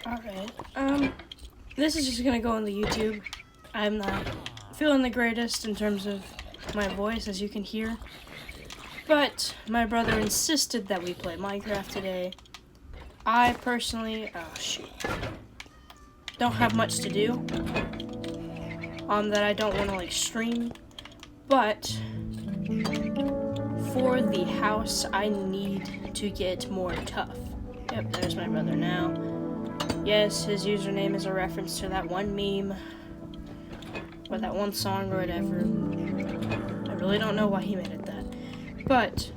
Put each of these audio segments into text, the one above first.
Alright, this is just gonna go on the YouTube. I'm not feeling the greatest in terms of my voice, as you can hear. But my brother insisted that we play Minecraft today. I personally, don't have much to do. That I don't want to like stream. But for the house, I need to get more tough. Yep, there's my brother now. Yes, his username is a reference to that one meme, or that one song, or whatever. I really don't know why he made it that. But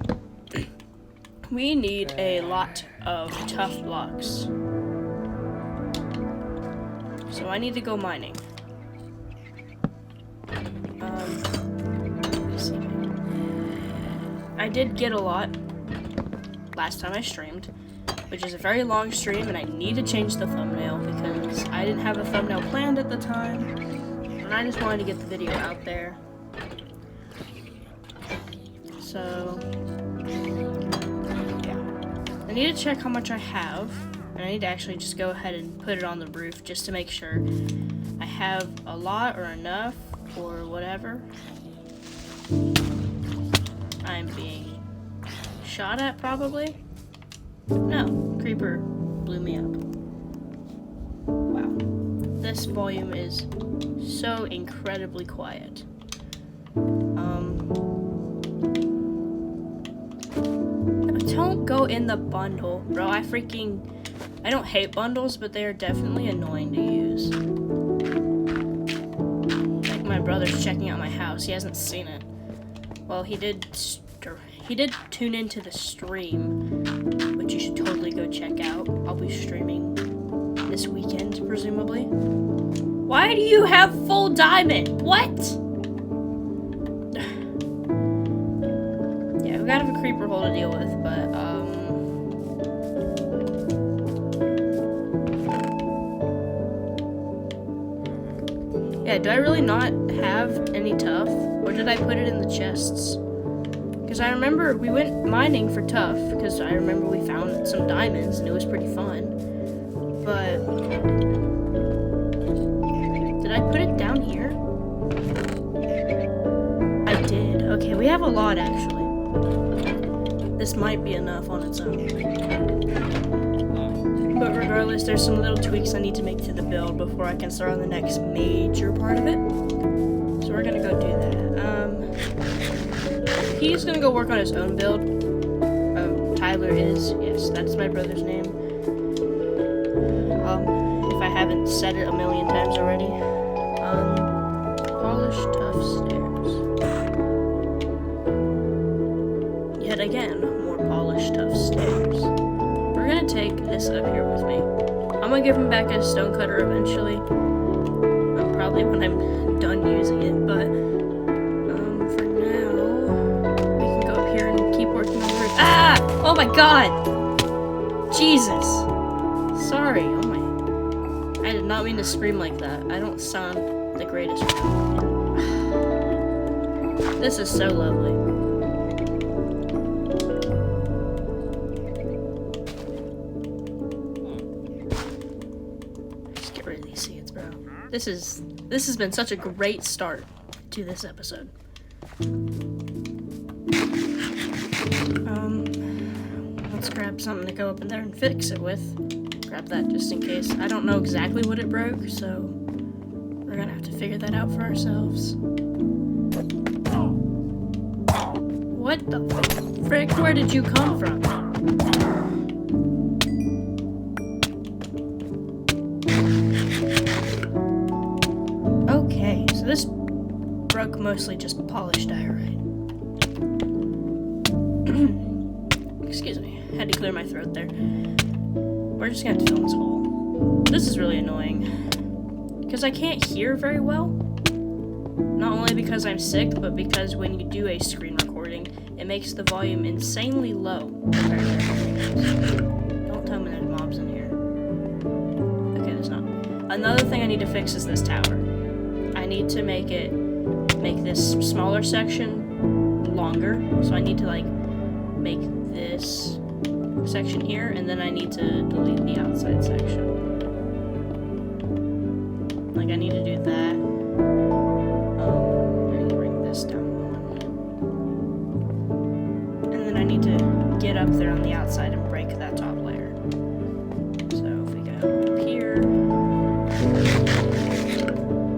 we need a lot of tough blocks. So I need to go mining. Let's see. I did get a lot last time I streamed, which is a very long stream, and I need to change the thumbnail because I didn't have a thumbnail planned at the time, and I just wanted to get the video out there. So, yeah. I need to check how much I have, and I need to actually just go ahead and put it on the roof just to make sure I have a lot or enough or whatever. I'm being shot at, probably. No, creeper blew me up. Wow. This volume is so incredibly quiet. Don't go in the bundle, bro. I don't hate bundles, but they are definitely annoying to use. Like my brother's checking out my house. He hasn't seen it. Well, he did tune into the stream, which you should totally go check out. I'll be streaming this weekend, presumably. Why do you have full diamond? What? Yeah, we gotta have a creeper hole to deal with, but, yeah, do I really not have any tough? Or did I put it in the chests? Because I remember we went mining for tough, because I remember we found some diamonds, and it was pretty fun. But did I put it down here? I did. Okay, we have a lot, actually. This might be enough on its own. But regardless, there's some little tweaks I need to make to the build before I can start on the next major part of it. So we're gonna go do that. He's gonna go work on his own build. Tyler is, yes, that's my brother's name. If I haven't said it a million times already. Polished tough stairs. Yet again, more polished tough stairs. We're gonna take this up here with me. I'm gonna give him back a stone cutter eventually. Probably when I'm done using it, but for now, we can go up here and keep working on the roof. Ah! Oh my god! Jesus! Sorry, oh my. I did not mean to scream like that. I don't sound the greatest. This is so lovely. This has been such a great start to this episode. Let's grab something to go up in there and fix it with. Grab that just in case. I don't know exactly what it broke, so we're gonna have to figure that out for ourselves. What the frick? Where did you come from? This broke mostly just polished diorite. Excuse me, had to clear my throat there. We're just gonna have to fill this hole. This is really annoying, because I can't hear very well. Not only because I'm sick, but because when you do a screen recording, it makes the volume insanely low compared to everything else. Don't tell me there's mobs in here. Okay, there's not. Another thing I need to fix is this tower. I need to make this smaller section longer, so I need to like make this section here, and then I need to delete the outside section. Like, I need to do that. I need to bring this down one. And then I need to get up there on the outside and break that top layer. So if we go here.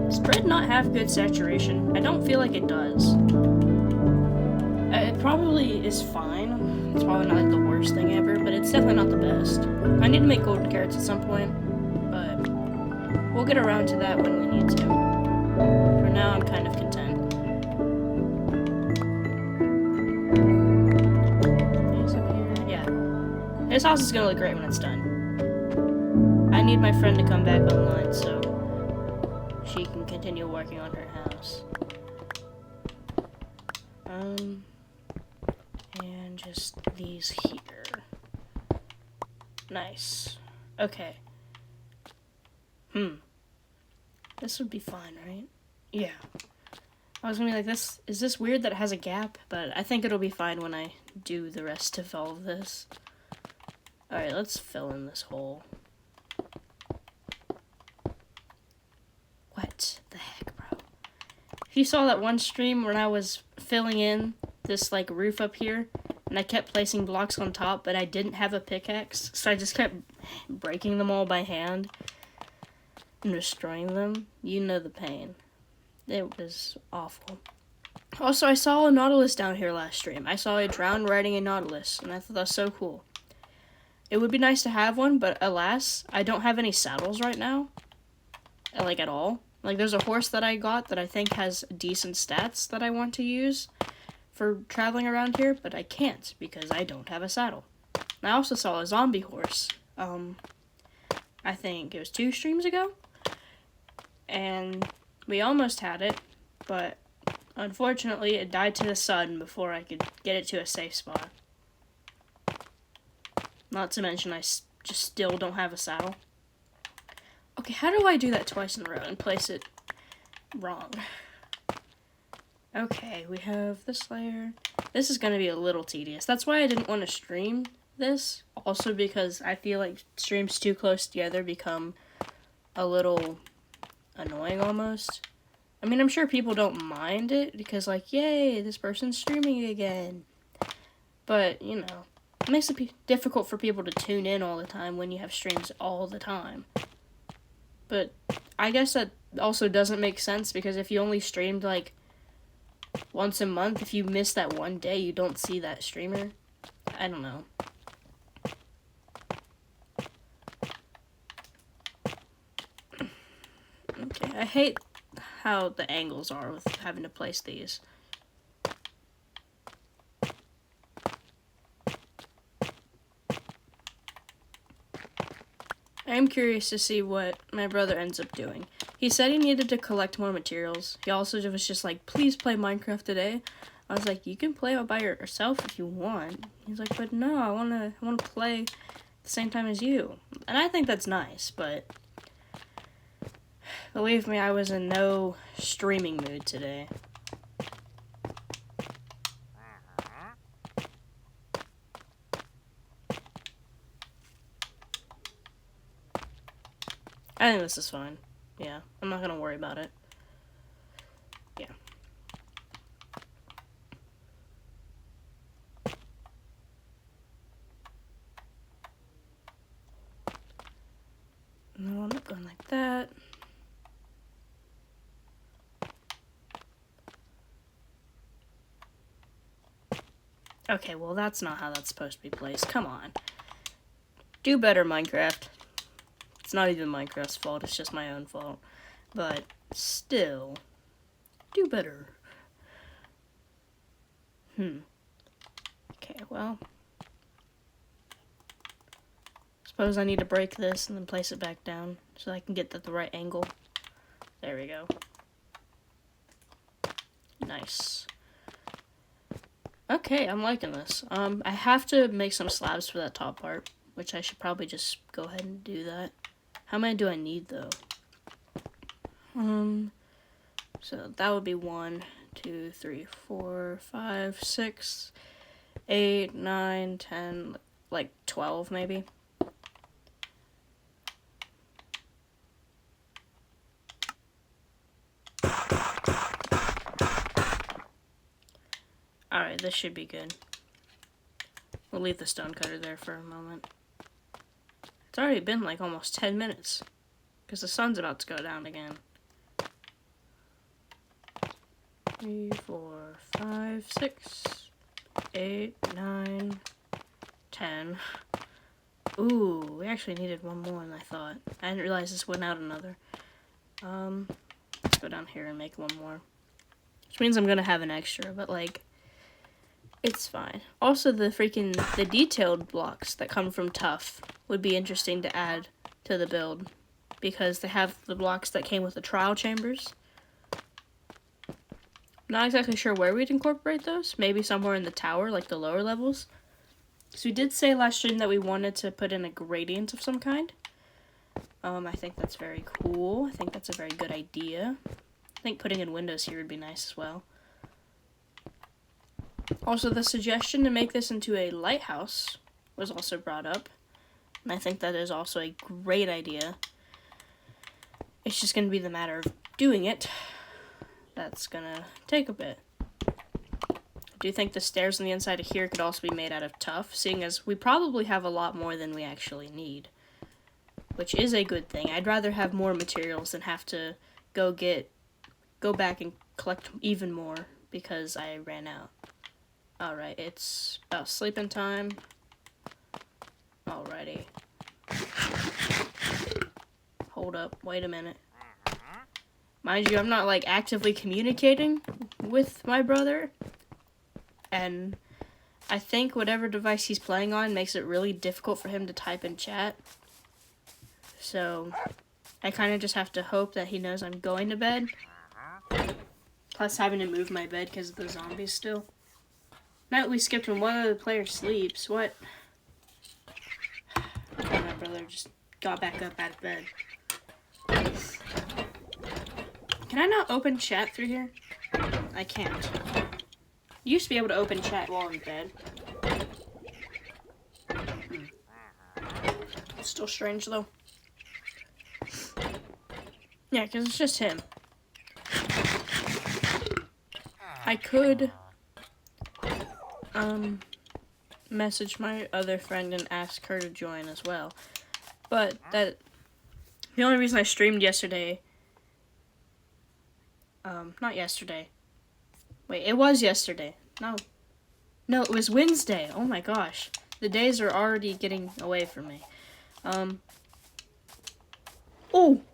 Does bread not have good saturation? I don't feel like it does. It probably is fine. It's probably not like the worst thing ever, but it's definitely not the best. I need to make golden carrots at some point, but we'll get around to that when we need to. For now, I'm kind of content. These up here, yeah. This house is gonna look great when it's done. I need my friend to come back online so she can continue working on her house. And just these here. Nice. Okay. This would be fine, right? Yeah. I was gonna be like, is this weird that it has a gap? But I think it'll be fine when I do the rest of all of this. Alright, let's fill in this hole. What the heck, bro? If you saw that one stream when I was filling in this, like, roof up here, and I kept placing blocks on top, but I didn't have a pickaxe, so I just kept breaking them all by hand and destroying them, you know the pain. It was awful. Also, I saw a nautilus down here last stream. I saw a drowned riding a nautilus, and I thought that was so cool. It would be nice to have one, but alas, I don't have any saddles right now. Like, at all. Like, there's a horse that I got that I think has decent stats that I want to use for traveling around here, but I can't because I don't have a saddle. And I also saw a zombie horse. I think it was 2 streams ago. And we almost had it, but unfortunately it died to the sun before I could get it to a safe spot. Not to mention I just still don't have a saddle. Okay, how do I do that twice in a row and place it wrong? Okay, we have this layer. This is going to be a little tedious. That's why I didn't want to stream this. Also because I feel like streams too close together become a little annoying almost. I mean, I'm sure people don't mind it because, like, yay, this person's streaming again. But, you know, it makes it difficult for people to tune in all the time when you have streams all the time. But I guess that also doesn't make sense because if you only streamed, like, once a month, if you miss that one day, you don't see that streamer. I don't know. Okay, I hate how the angles are with having to place these. I am curious to see what my brother ends up doing. He said he needed to collect more materials. He also was just like, please play Minecraft today. I was like, you can play it by yourself if you want. He's like, but no, I wanna play at the same time as you. And I think that's nice, but believe me, I was in no streaming mood today. I think this is fine. Yeah, I'm not gonna worry about it. Yeah. No, I'm not going like that. Okay, well, that's not how that's supposed to be placed. Come on. Do better, Minecraft. It's not even Minecraft's fault, it's just my own fault. But still, do better. Okay, well. Suppose I need to break this and then place it back down so I can get at the right angle. There we go. Nice. Okay, I'm liking this. I have to make some slabs for that top part, which I should probably just go ahead and do that. How many do I need, though? So that would be 1, 2, 3, 4, 5, 6, 8, 9, 10, like 12 maybe. Alright, this should be good. We'll leave the stone cutter there for a moment. It's already been like almost 10 minutes. Because the sun's about to go down again. 3, 4, 5, 6, 8, 9, 10. Ooh, we actually needed one more than I thought. I didn't realize this went out another. Let's go down here and make one more. Which means I'm gonna have an extra, but like, it's fine. Also, the detailed blocks that come from Tough would be interesting to add to the build. Because they have the blocks that came with the trial chambers. Not exactly sure where we'd incorporate those. Maybe somewhere in the tower, like the lower levels. So we did say last stream that we wanted to put in a gradient of some kind. I think that's very cool. I think that's a very good idea. I think putting in windows here would be nice as well. Also, the suggestion to make this into a lighthouse was also brought up. And I think that is also a great idea. It's just going to be the matter of doing it. That's going to take a bit. I do think the stairs on the inside of here could also be made out of Tough, seeing as we probably have a lot more than we actually need. Which is a good thing. I'd rather have more materials than have to go back and collect even more because I ran out. Alright, it's about sleeping time. Alrighty. Hold up, wait a minute. Mind you, I'm not like actively communicating with my brother. And I think whatever device he's playing on makes it really difficult for him to type in chat. So I kind of just have to hope that he knows I'm going to bed. Plus having to move my bed because of the zombies still. Now we skipped when one of the players sleeps. What? Okay, my brother just got back up out of bed. Can I not open chat through here? I can't. You used to be able to open chat while in bed. It's still strange though. Yeah, because it's just him. I could message my other friend and ask her to join as well. But the only reason I streamed yesterday, not yesterday. Wait, it was yesterday. No, it was Wednesday. Oh my gosh. The days are already getting away from me. Oh.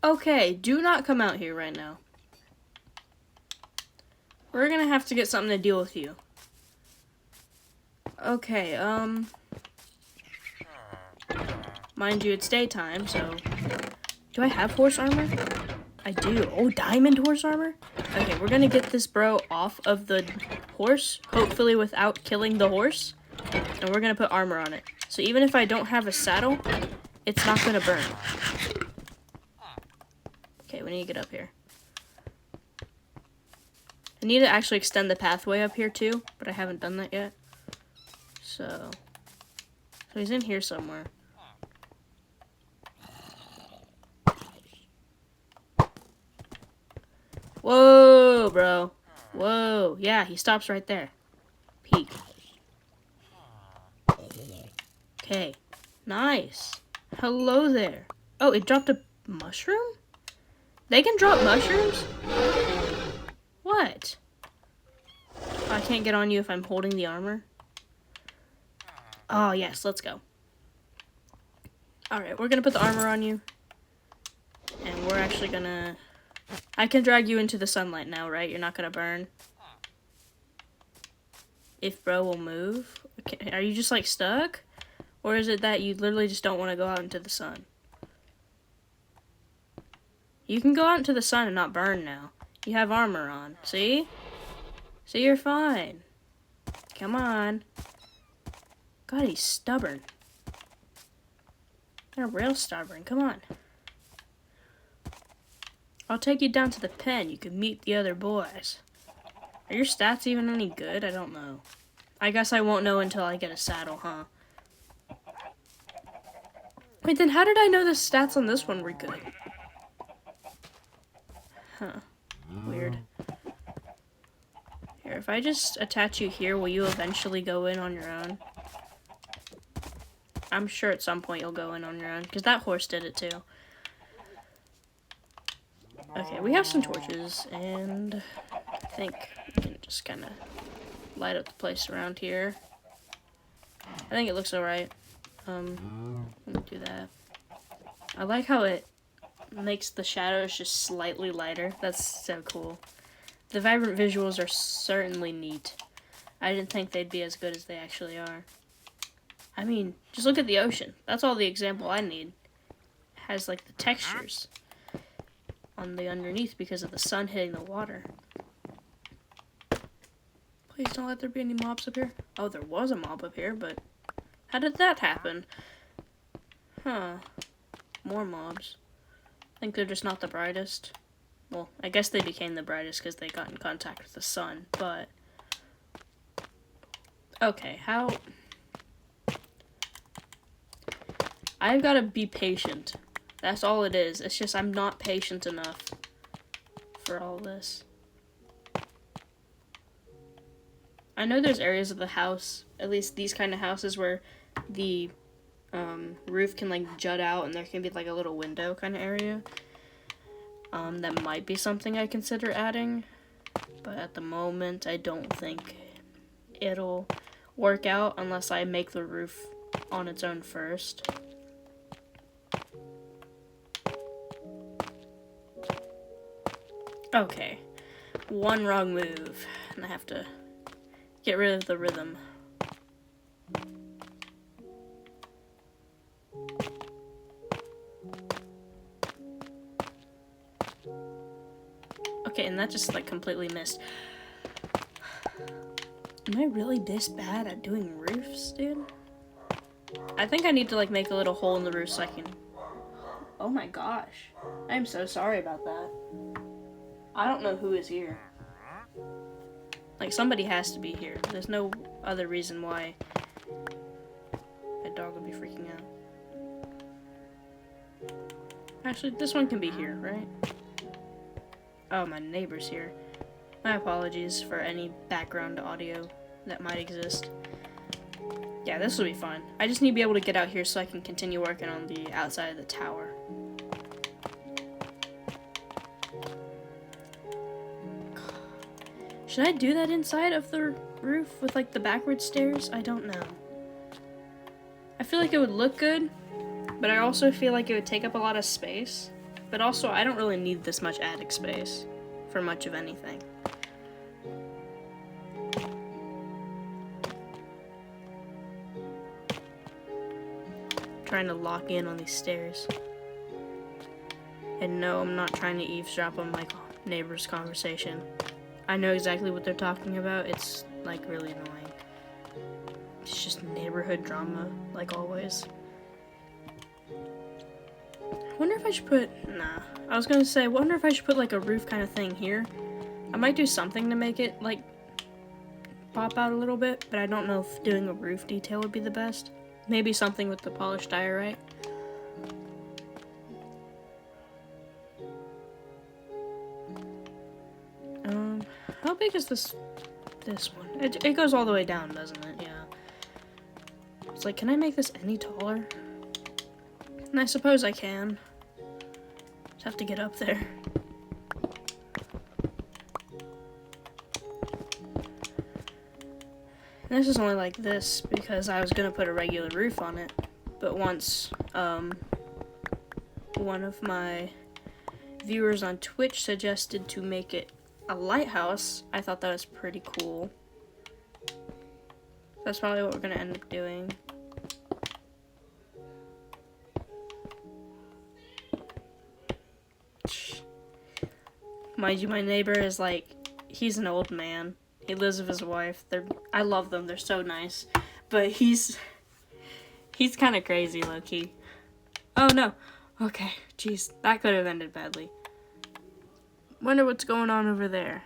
Okay, do not come out here right now. We're gonna have to get something to deal with you. Okay, mind you, it's daytime, so... Do I have horse armor? I do. Oh, diamond horse armor? Okay, we're gonna get this bro off of the horse, hopefully without killing the horse. And we're gonna put armor on it. So even if I don't have a saddle, it's not gonna burn. Okay, we need to get up here. I need to actually extend the pathway up here too, but I haven't done that yet. So he's in here somewhere. Whoa, bro. Whoa. Yeah, he stops right there. Peek. Okay. Nice. Hello there. Oh, it dropped a mushroom? They can drop mushrooms? What? Oh, I can't get on you if I'm holding the armor. Oh, yes. Let's go. Alright, we're gonna put the armor on you. And we're actually gonna... I can drag you into the sunlight now, right? You're not gonna burn. If bro will move. Okay. Are you just like stuck? Or is it that you literally just don't want to go out into the sun? You can go out into the sun and not burn now. You have armor on. See? See, you're fine. Come on. God, he's stubborn. They're real stubborn. Come on. I'll take you down to the pen. You can meet the other boys. Are your stats even any good? I don't know. I guess I won't know until I get a saddle, huh? Wait, then how did I know the stats on this one were good? Huh. Weird. Here, if I just attach you here, will you eventually go in on your own? I'm sure at some point you'll go in on your own, because that horse did it too. Okay, we have some torches, and I think we can just kind of light up the place around here. I think it looks alright. Let me do that. I like how it makes the shadows just slightly lighter. That's so cool. The vibrant visuals are certainly neat. I didn't think they'd be as good as they actually are. I mean, just look at the ocean. That's all the example I need. It has like the textures on the underneath because of the sun hitting the water. Please don't let there be any mobs up here. Oh, there was a mob up here, but how did that happen? Huh. More mobs. I think they're just not the brightest. Well, I guess they became the brightest because they got in contact with the sun, but... Okay, how... I've got to be patient. That's all it is. It's just I'm not patient enough for all this. I know there's areas of the house, at least these kind of houses, where the roof can like jut out and there can be like a little window kind of area. That might be something I consider adding, but at the moment I don't think it'll work out unless I make the roof on its own first. Okay, one wrong move, and I have to get rid of the rhythm. Okay, and that just like completely missed. Am I really this bad at doing roofs, dude? I think I need to like make a little hole in the roof so I can... Oh my gosh. I'm so sorry about that. I don't know who is here. Like, somebody has to be here. There's no other reason why my dog would be freaking out. Actually, this one can be here, right? Oh, my neighbor's here. My apologies for any background audio that might exist. Yeah, this will be fine. I just need to be able to get out here so I can continue working on the outside of the tower. Should I do that inside of the roof with like the backward stairs? I don't know. I feel like it would look good, but I also feel like it would take up a lot of space. But also, I don't really need this much attic space for much of anything. Trying to lock in on these stairs. And no, I'm not trying to eavesdrop on my neighbor's conversation. I know exactly what they're talking about. It's like really annoying. It's just neighborhood drama, like always. I wonder if I should put... Nah. I was gonna say, I wonder if I should put like a roof kind of thing here. I might do something to make it like pop out a little bit, but I don't know if doing a roof detail would be the best. Maybe something with the polished diorite. How big is this one? It goes all the way down, doesn't it? Yeah. It's like, can I make this any taller? And I suppose I can. Just have to get up there. And this is only like this because I was gonna put a regular roof on it. But once, one of my viewers on Twitch suggested to make it a lighthouse, I thought that was pretty cool. That's probably what we're gonna end up doing. Mind you, my neighbor is like, he's an old man. He lives with his wife. I love them. They're so nice. But he's kind of crazy, low-key. Oh, no. Okay. Jeez. That could have ended badly. Wonder what's going on over there.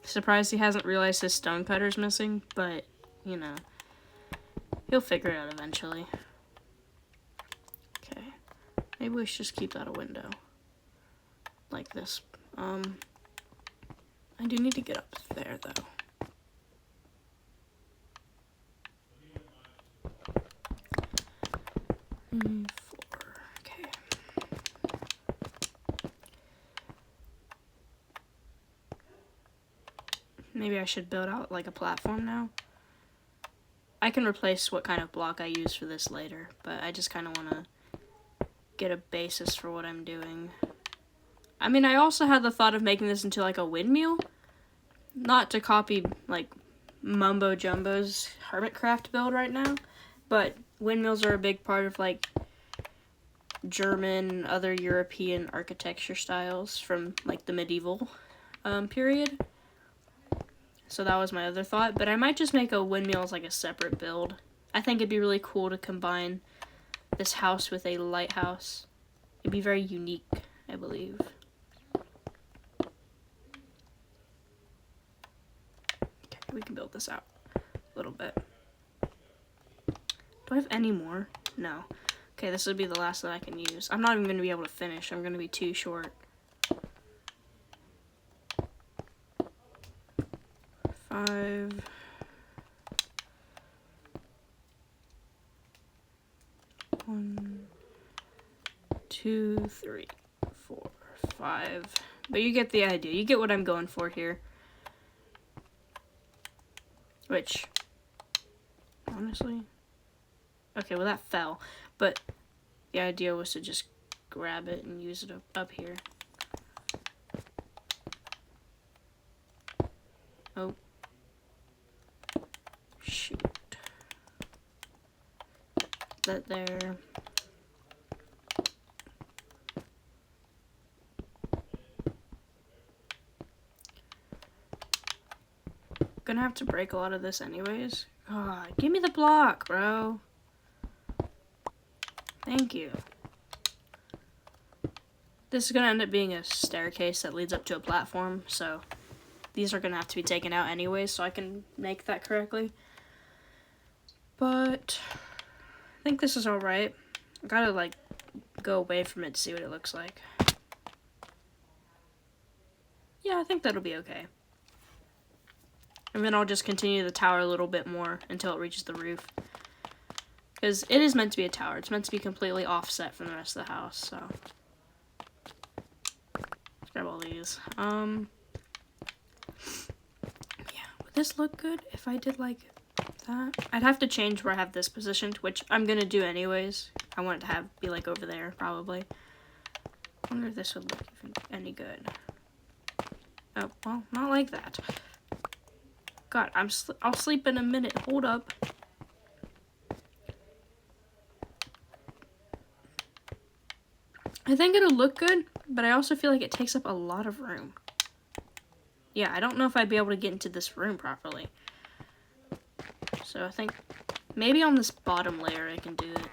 Surprised he hasn't realized his stonecutter's missing, but, you know, he'll figure it out eventually. Okay. Maybe we should just keep that a window. Like this. I do need to get up there, though. Four. Okay. Maybe I should build out like a platform now. I can replace what kind of block I use for this later, but I just kind of want to get a basis for what I'm doing. I mean, I also had the thought of making this into like a windmill. Not to copy like Mumbo Jumbo's Hermitcraft build right now, but windmills are a big part of like German, other European architecture styles from like the medieval period. So that was my other thought, but I might just make a windmill as like a separate build. I think it'd be really cool to combine this house with a lighthouse. It'd be very unique, I believe. Okay, we can build this out a little bit. Do I have any more? No. Okay, this would be the last that I can use. I'm not even going to be able to finish. I'm going to be too short. 5. 1, 2, 3, 4, 5. But you get the idea. You get what I'm going for here. Which, honestly, okay, well that fell. But the idea was to just grab it and use it up here. Oh. Shoot. That there. Gonna have to break a lot of this anyways. God, give me the block, bro. Thank you. This is gonna end up being a staircase that leads up to a platform, so these are gonna have to be taken out anyways, so I can make that correctly. But I think this is alright. I gotta like go away from it to see what it looks like. Yeah, I think that'll be okay. And then I'll just continue the tower a little bit more until it reaches the roof. Because it is meant to be a tower. It's meant to be completely offset from the rest of the house, so. Let's grab all these. Yeah, would this look good if I did like that? I'd have to change where I have this positioned, which I'm gonna do anyways. I want it to be like over there, probably. I wonder if this would look even any good. Oh, well, not like that. God, I'll sleep in a minute. Hold up. I think it'll look good, but I also feel like it takes up a lot of room. Yeah, I don't know if I'd be able to get into this room properly. So I think maybe on this bottom layer I can do it.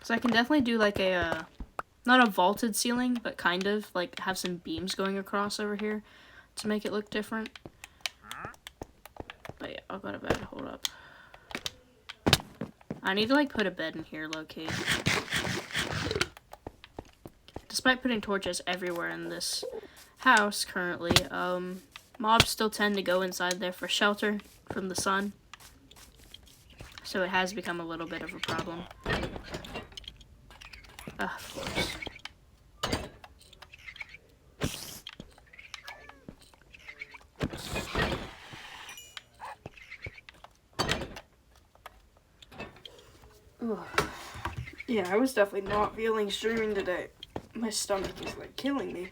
So I can definitely do like a, not a vaulted ceiling, but kind of like have some beams going across over here to make it look different. But yeah, I'll go to bed. Hold up. I need to like put a bed in here low-key. Despite putting torches everywhere in this house currently, mobs still tend to go inside there for shelter from the sun. So it has become a little bit of a problem. Of course. Ugh. Yeah, I was definitely not feeling streaming today. My stomach is like killing me.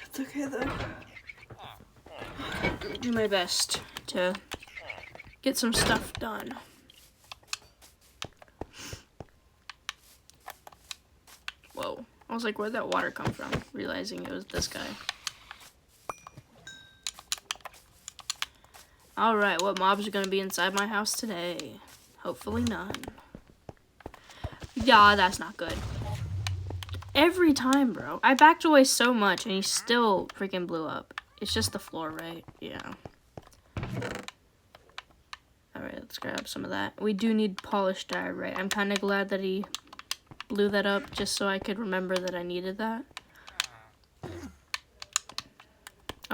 It's okay though. I'm gonna do my best to get some stuff done. Whoa. I was like, where'd that water come from? Realizing it was this guy. Alright, what mobs are gonna be inside my house today? Hopefully none. Yeah, that's not good. Every time, bro. I backed away so much and he still freaking blew up. It's just the floor, right? Yeah. Alright, let's grab some of that. We do need polished diorite. I'm kind of glad that he blew that up just so I could remember that I needed that.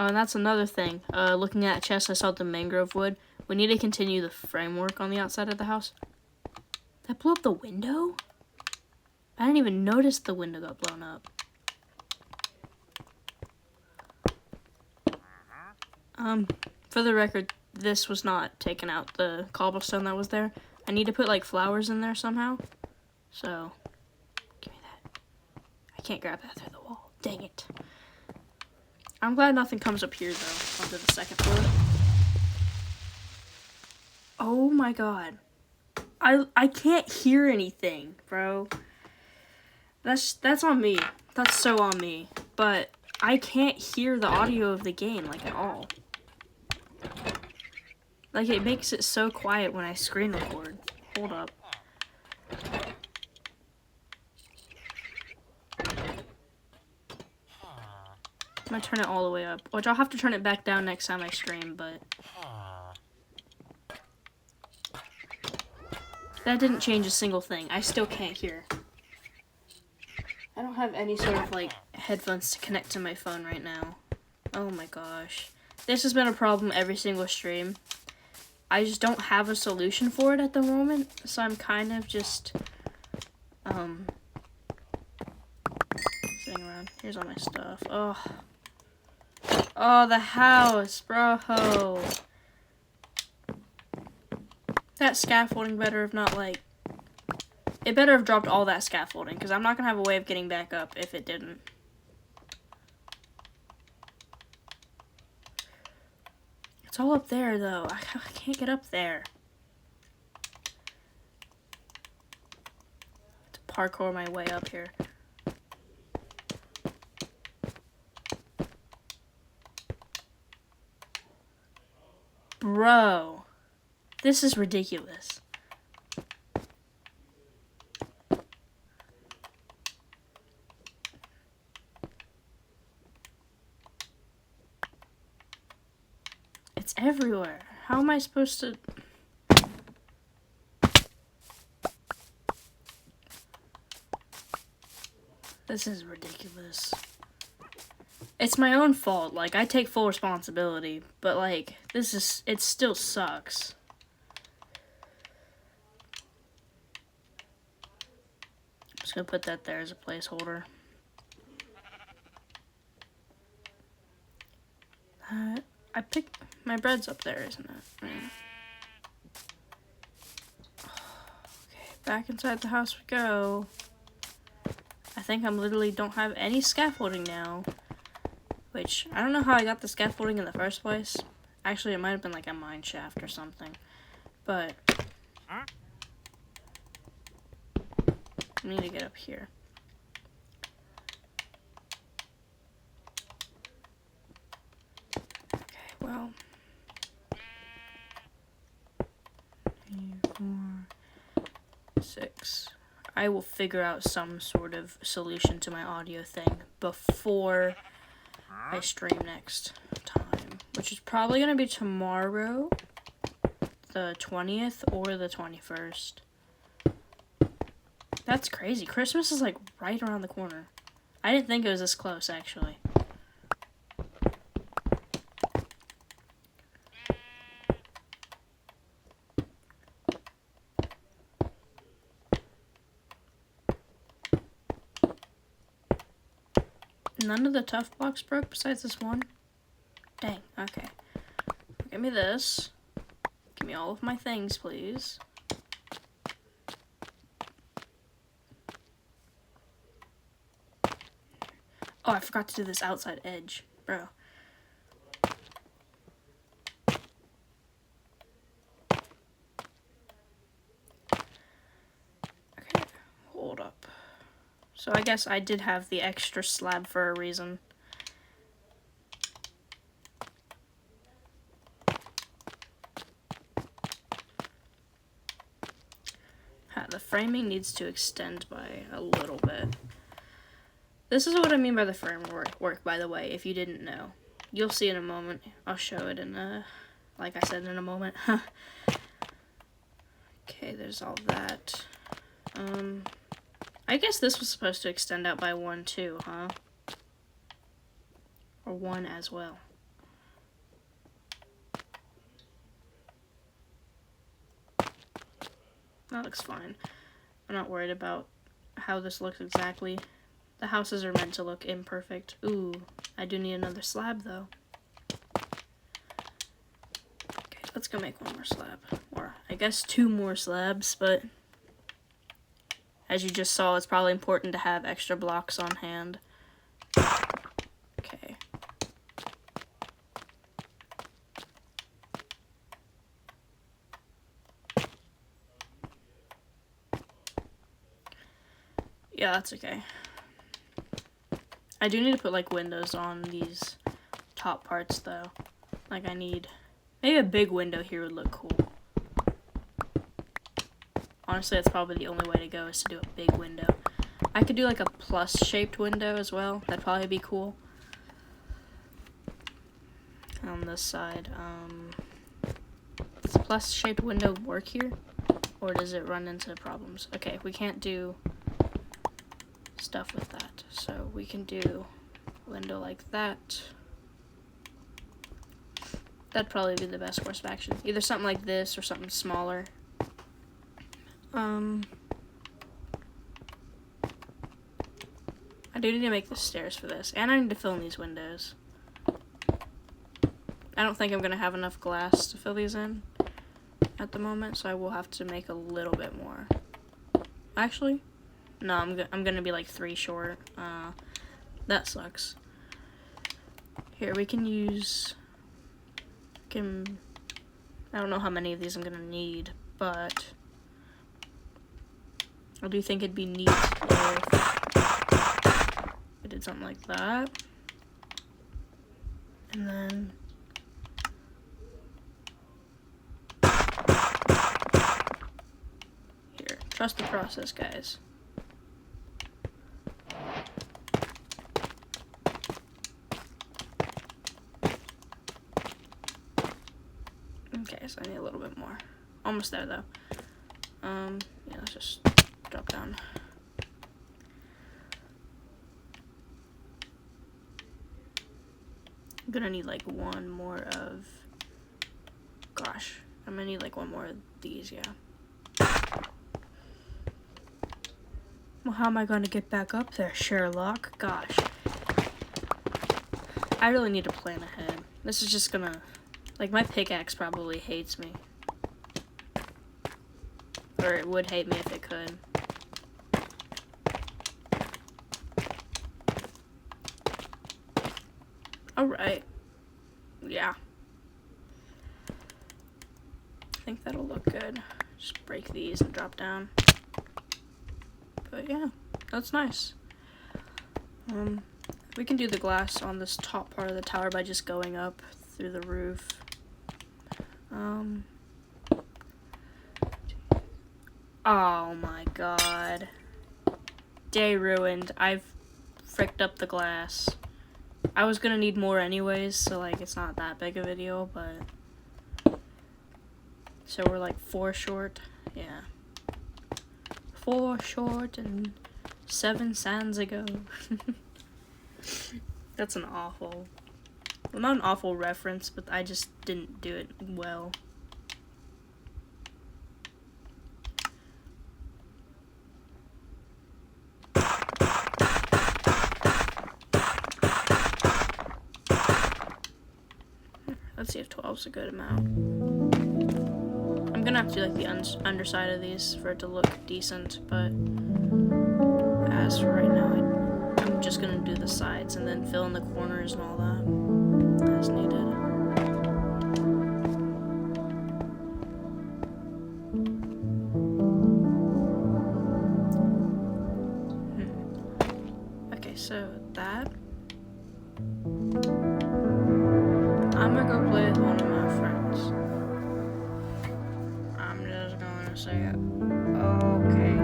Oh, and that's another thing. Looking at a chest, I saw the mangrove wood. We need to continue the framework on the outside of the house. That blew up the window? I didn't even notice the window got blown up. For the record, this was not taken out, the cobblestone that was there. I need to put, like, flowers in there somehow. So, give me that. I can't grab that through the wall. Dang it. I'm glad nothing comes up here, though, onto the second floor. Oh my god. I can't hear anything, bro. That's on me. That's so on me. But I can't hear the audio of the game, like, at all. Like, it makes it so quiet when I screen record. Hold up. I'm gonna turn it all the way up. Which I'll have to turn it back down next time I stream, but... that didn't change a single thing. I still can't hear. I don't have any sort of, like, headphones to connect to my phone right now. Oh my gosh. This has been a problem every single stream. I just don't have a solution for it at the moment, so I'm kind of just, sitting around. Here's all my stuff. Oh. Oh, the house, bro. That scaffolding better have not, like, it better have dropped all that scaffolding, because I'm not going to have a way of getting back up if it didn't. It's all up there, though. I can't get up there. To parkour my way up here. Bro. This is ridiculous. It's everywhere. How am I supposed to... This is ridiculous. It's my own fault. Like, I take full responsibility. But, like, this is... it still sucks. I'm just gonna put that there as a placeholder. I picked... my bread's up there, isn't it? Yeah. Okay, back inside the house we go. I think I'm literally don't have any scaffolding now. Which, I don't know how I got the scaffolding in the first place. Actually, it might have been like a mine shaft or something. But... I need to get up here. Okay, well... 3, 4, 6. I will figure out some sort of solution to my audio thing before I stream next time, which is probably going to be tomorrow, the 20th or the 21st. That's crazy. Christmas is like right around the corner. I didn't think it was this close, actually. None of the tough blocks broke besides this one? Dang, okay. Give me this. Give me all of my things, please. Oh, I forgot to do this outside edge, bro. Okay, hold up. So I guess I did have the extra slab for a reason. The framing needs to extend by a little bit. This is what I mean by the framework, by the way, if you didn't know. You'll see in a moment. I'll show it in like I said, in a moment. Okay, there's all that. I guess this was supposed to extend out by 1 too, huh? Or 1 as well. That looks fine. I'm not worried about how this looks exactly. The houses are meant to look imperfect. Ooh, I do need another slab though. Okay, let's go make one more slab. Or I guess 2 more slabs, but as you just saw, it's probably important to have extra blocks on hand. Okay. Yeah, that's okay. I do need to put like windows on these top parts though. Like I need, maybe a big window here would look cool. Honestly, that's probably the only way to go, is to do a big window. I could do like a plus shaped window as well. That'd probably be cool. On this side, does a plus shaped window work here? Or does it run into problems? Okay, we can't do stuff with that. So we can do a window like that. That'd probably be the best course of action. Either something like this or something smaller. I do need to make the stairs for this, and I need to fill in these windows. I don't think I'm gonna have enough glass to fill these in at the moment, so I will have to make a little bit more. Actually, no, I'm gonna be like 3 short. That sucks. Here, we can use. I don't know how many of these I'm gonna need, but I do think it'd be neat if we did something like that. And then here, trust the process, guys. Okay, so I need a little bit more. Almost there though. Yeah, let's just drop down. I'm gonna need like one more of, gosh, I'm gonna need like one more of these, yeah. Well, how am I gonna get back up there, Sherlock? Gosh. I really need to plan ahead. This is just gonna, like, my pickaxe probably hates me. Or it would hate me if it could. Alright. Yeah. I think that'll look good. Just break these and drop down. But yeah, that's nice. We can do the glass on this top part of the tower by just going up through the roof. Oh my god. Day ruined. I've fricked up the glass. I was gonna need more anyways, so like it's not that big of a deal, but so we're like 4 short. Yeah. 4 short and 7 sands ago. That's an awful, well, not an awful reference, but I just didn't do it well. Let's see if 12 is a good amount. I'm gonna have to do like the underside of these for it to look decent, but as for right now, I'm just gonna do the sides and then fill in the corners and all that as needed. Okay, so that. I'm gonna go play with one of my friends. I'm just gonna say it. Okay.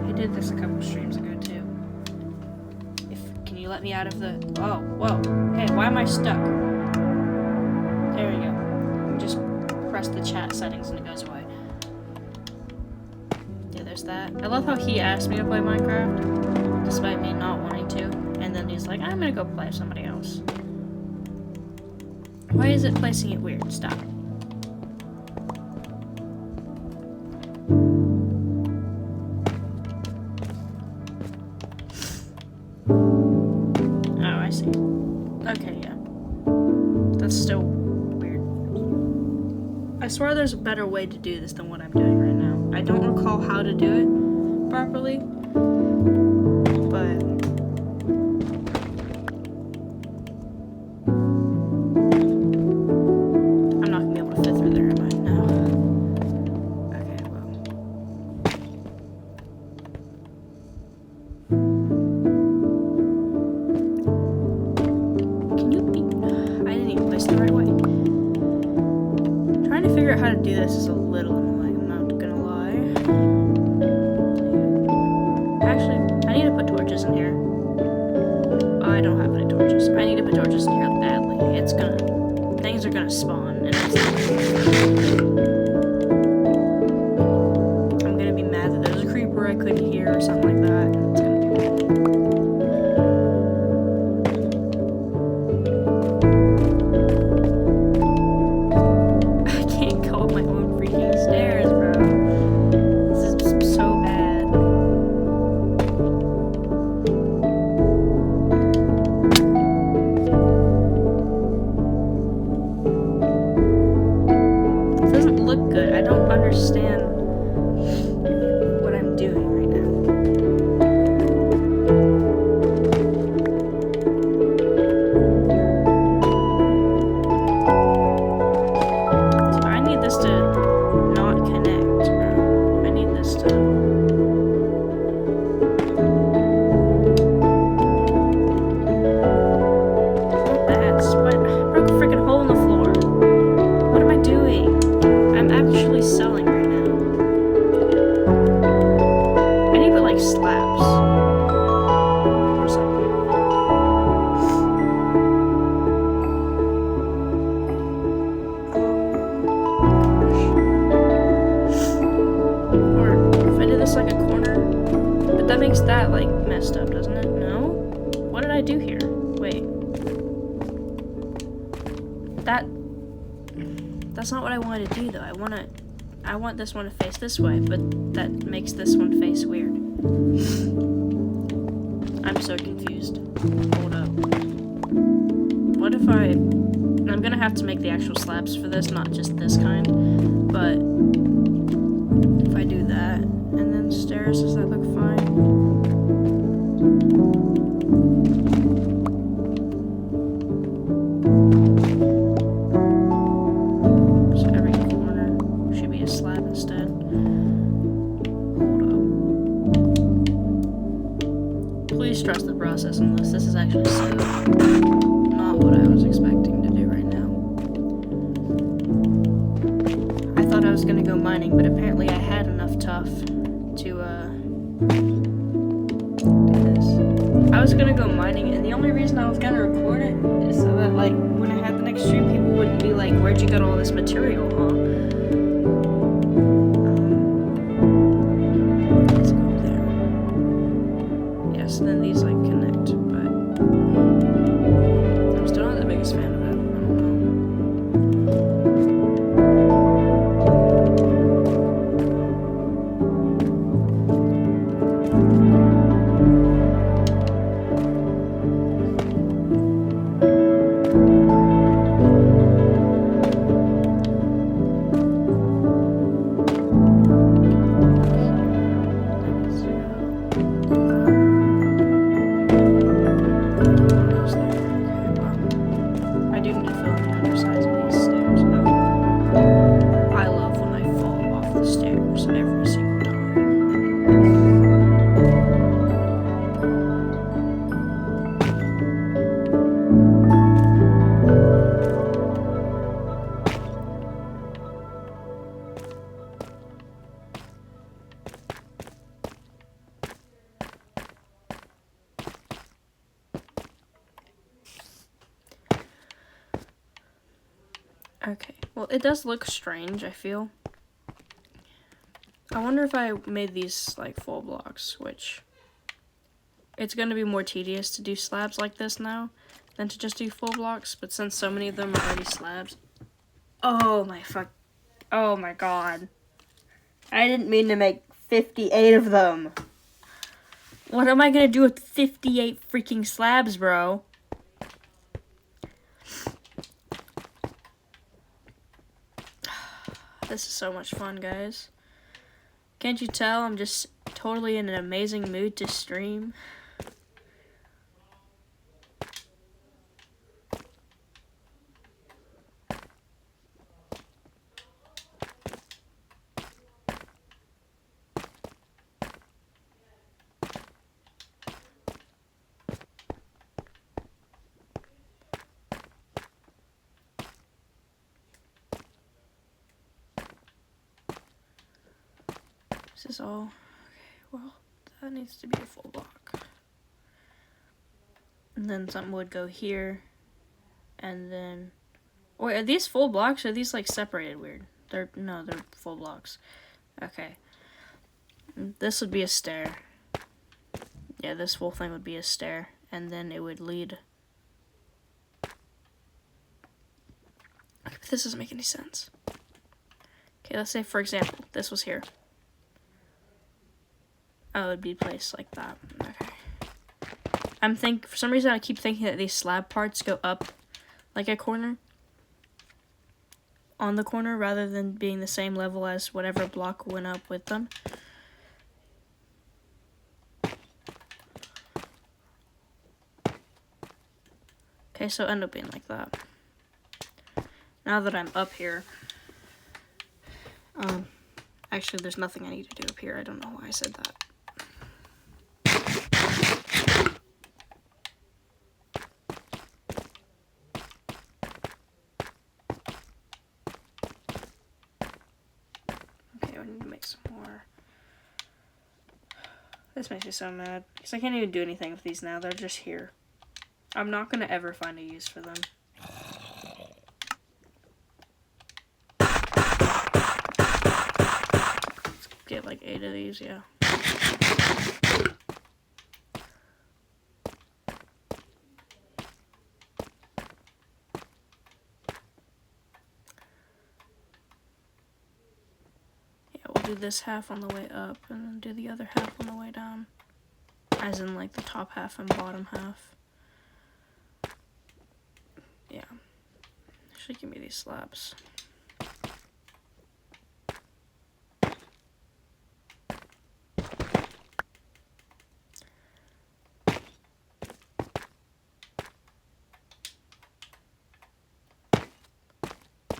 He did this a couple streams ago too. Can you let me out of the? Oh, whoa. Hey, why am I stuck? There we go. Just press the chat settings and it goes away. Yeah, there's that. I love how he asked me to play Minecraft, despite me not wanting to. And then he's like, I'm gonna go play with somebody else. Why is it placing it weird? Stop. I swear there's a better way to do this than what I'm doing right now. I don't recall how to do it properly, but I'm not gonna be able to fit through there, am I? No. Okay, well. Can you be... I didn't even place it the right way. Trying to figure out how to do this is a little annoying, I'm not gonna lie. Actually, I need to put torches in here. Oh, I don't have any torches. I need to put torches in here badly. It's gonna... Things are gonna spawn, and I'm gonna be mad that there's a creeper I couldn't hear or something like that. It's gonna be bad. I can't go up my own freaking stairs, bro. This is so bad. It doesn't look good. I don't understand what I'm doing right now. So I need this to not connect, bro. I need this to... That's what... I broke a freaking hole in the floor. What am I doing? I'm actually selling right now. I need to put like slabs or something. Or if I did this like a corner, but that makes that like messed up, doesn't it? No? What did I do here? Wait. That's not what I wanted to do though. I want this one to face this way, but that makes this one face weird. I'm so confused. Hold up. What if I'm gonna have to make the actual slabs for this, not just this kind, but if I do that, and then stairs, does that look fine? Please trust the process on this. This is actually so not what I was expecting to do right now. I thought I was gonna go mining, but apparently I had enough tuff to do this. I was gonna go mining, and the only reason I was gonna record it is so that like when I had the next stream, people wouldn't be like, "Where'd you get all this material, huh?" Then these like connect, but I'm still not the biggest fan of it. I don't Okay, well, it does look strange, I feel. I wonder if I made these, like, full blocks, which... It's going to be more tedious to do slabs like this now than to just do full blocks, but since so many of them are already slabs... Oh my god. I didn't mean to make 58 of them. What am I going to do with 58 freaking slabs, bro? This is so much fun, guys. Can't you tell I'm just totally in an amazing mood to stream? This is all, okay, well, that needs to be a full block. And then something would go here, and then, wait, are these full blocks, or are these like separated weird? No, they're full blocks. Okay. This would be a stair. Yeah, this whole thing would be a stair, and then it would lead. Okay, but this doesn't make any sense. Okay, let's say, for example, this was here. Oh, it would be placed like that. Okay. For some reason I keep thinking that these slab parts go up like a corner. On the corner rather than being the same level as whatever block went up with them. Okay, so end up being like that. Now that I'm up here, actually there's nothing I need to do up here. I don't know why I said that. This makes me so mad, because I can't even do anything with these now. They're just here. I'm not going to ever find a use for them. Let's get like 8 of these, yeah. Do this half on the way up and then do the other half on the way down, as in like the top half and bottom half. Yeah, should give me these slabs.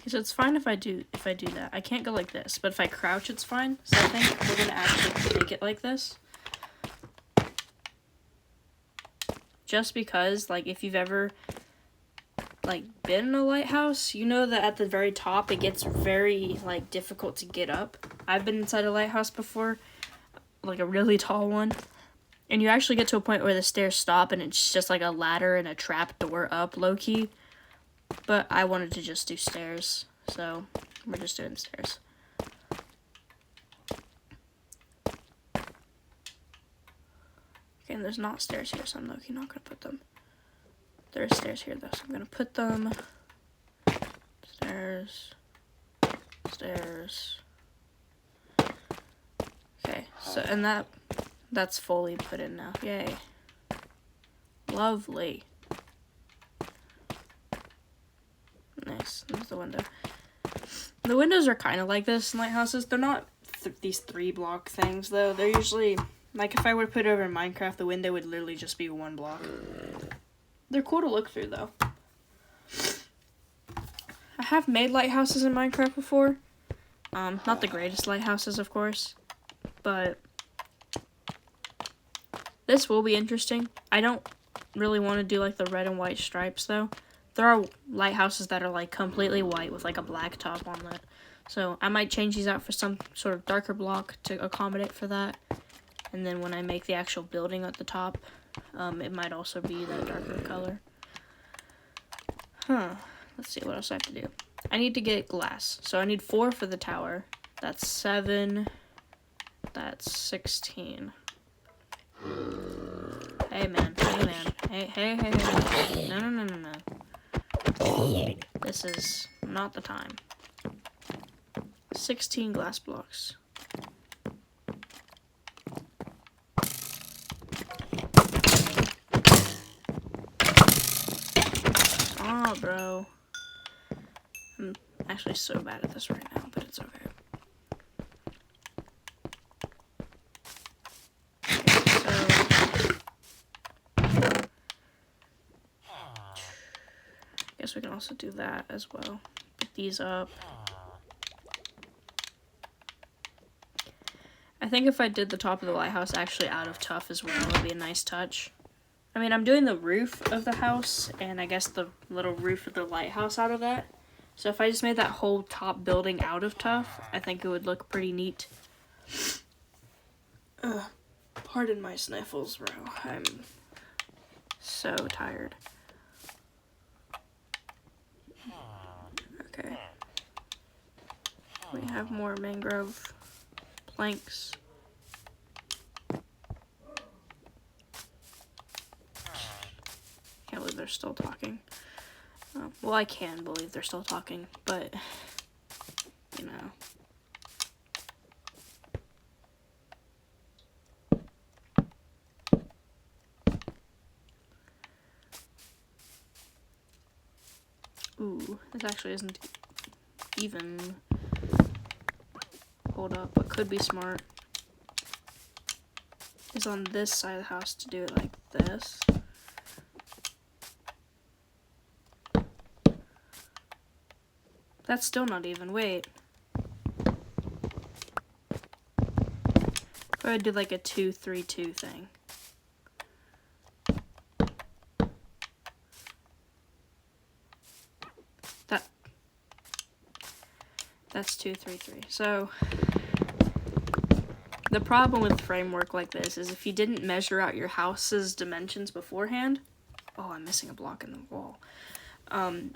So it's fine if I do that. I can't go like this, but if I crouch, it's fine. So I think we're gonna actually make it like this. Just because, like, if you've ever, like, been in a lighthouse, you know that at the very top, it gets very, like, difficult to get up. I've been inside a lighthouse before, like a really tall one. And you actually get to a point where the stairs stop and it's just like a ladder and a trap door up, low-key. But I wanted to just do stairs, so we're just doing stairs. Okay, and there's not stairs here, so I'm not gonna put them. There are stairs here, though, so I'm gonna put them. Stairs. Stairs. Okay, so, and that's fully put in now. Yay. Lovely. Nice. There's the window. The windows are kind of like this in lighthouses. They're not these 3-block things, though. They're usually, like, if I were to put it over in Minecraft, the window would literally just be 1 block. They're cool to look through, though. I have made lighthouses in Minecraft before. Not the greatest lighthouses, of course. But this will be interesting. I don't really want to do, like, the red and white stripes, though. There are lighthouses that are, like, completely white with, like, a black top on that. So I might change these out for some sort of darker block to accommodate for that. And then when I make the actual building at the top, it might also be that darker color. Let's see what else I have to do. I need to get glass. So I need 4 for the tower. That's 7. That's 16. Hey, man. Hey, man. Hey. No. This is not the time. 16 glass blocks. Oh, bro. actually so bad at this right now, but it's okay. Guess we can also do that as well. Put these up. I think if I did the top of the lighthouse actually out of tuff as well, it would be a nice touch. I mean, I'm doing the roof of the house, and I guess the little roof of the lighthouse out of that. So if I just made that whole top building out of tuff, I think it would look pretty neat. Pardon my sniffles, bro. I'm so tired. Okay. We have more mangrove planks. Can't believe they're still talking. Well, I can believe they're still talking, but, you know. Ooh, this actually isn't even. Hold up, what could be smart is on this side of the house to do it like this. That's still not even, wait. I would do like a 2-3-2 thing. That's 2-3-3. So the problem with framework like this is if you didn't measure out your house's dimensions beforehand, oh, I'm missing a block in the wall.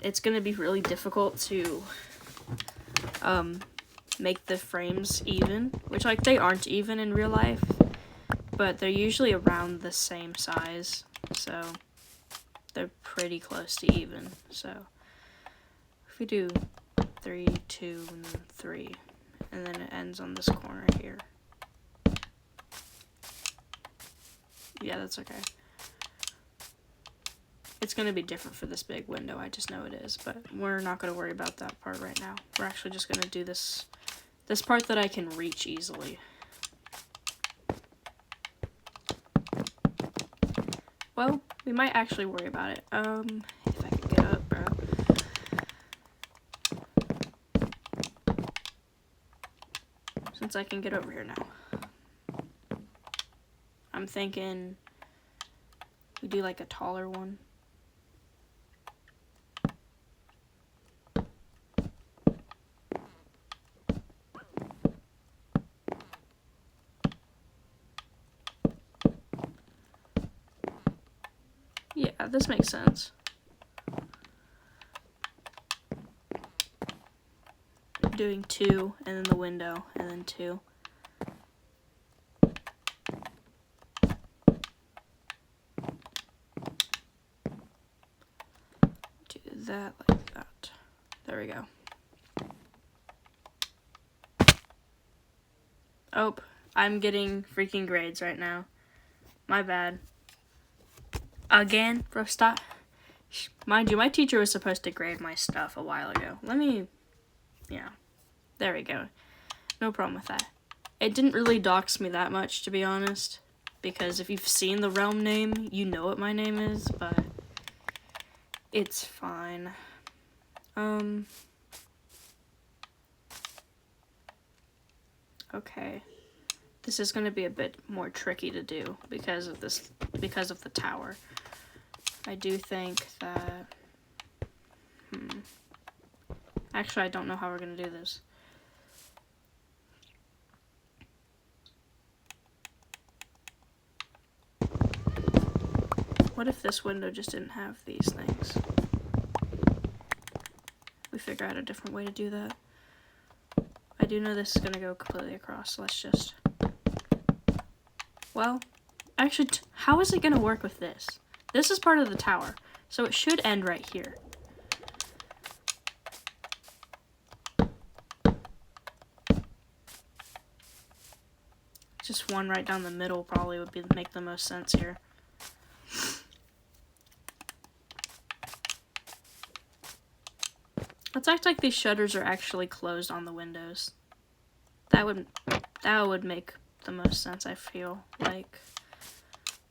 It's gonna be really difficult to make the frames even, which like they aren't even in real life, but they're usually around the same size, so they're pretty close to even. So if we do 3, 2, and then 3, and then it ends on this corner here. Yeah, that's okay. It's going to be different for this big window, I just know it is, but we're not going to worry about that part right now. We're actually just going to do this part that I can reach easily. Well, we might actually worry about it. If I could get up, bro. Since I can get over here now. I'm thinking we do like a taller one. Yeah, this makes sense. Doing 2, and then the window, and then 2. Do that like that. There we go. Oh, I'm getting freaking grades right now. My bad. Again, bro, stop. Mind you, my teacher was supposed to grade my stuff a while ago. Yeah. There we go. No problem with that. It didn't really dox me that much, to be honest. Because if you've seen the realm name, you know what my name is, but it's fine. Okay. This is going to be a bit more tricky to do because of the tower. I do think that, actually, I don't know how we're going to do this. What if this window just didn't have these things? We figure out a different way to do that. I do know this is going to go completely across, so let's just... Well, actually, how is it going to work with this? This is part of the tower, so it should end right here. Just one right down the middle probably would make the most sense here. Let's act like these shutters are actually closed on the windows. That would make the most sense, I feel like.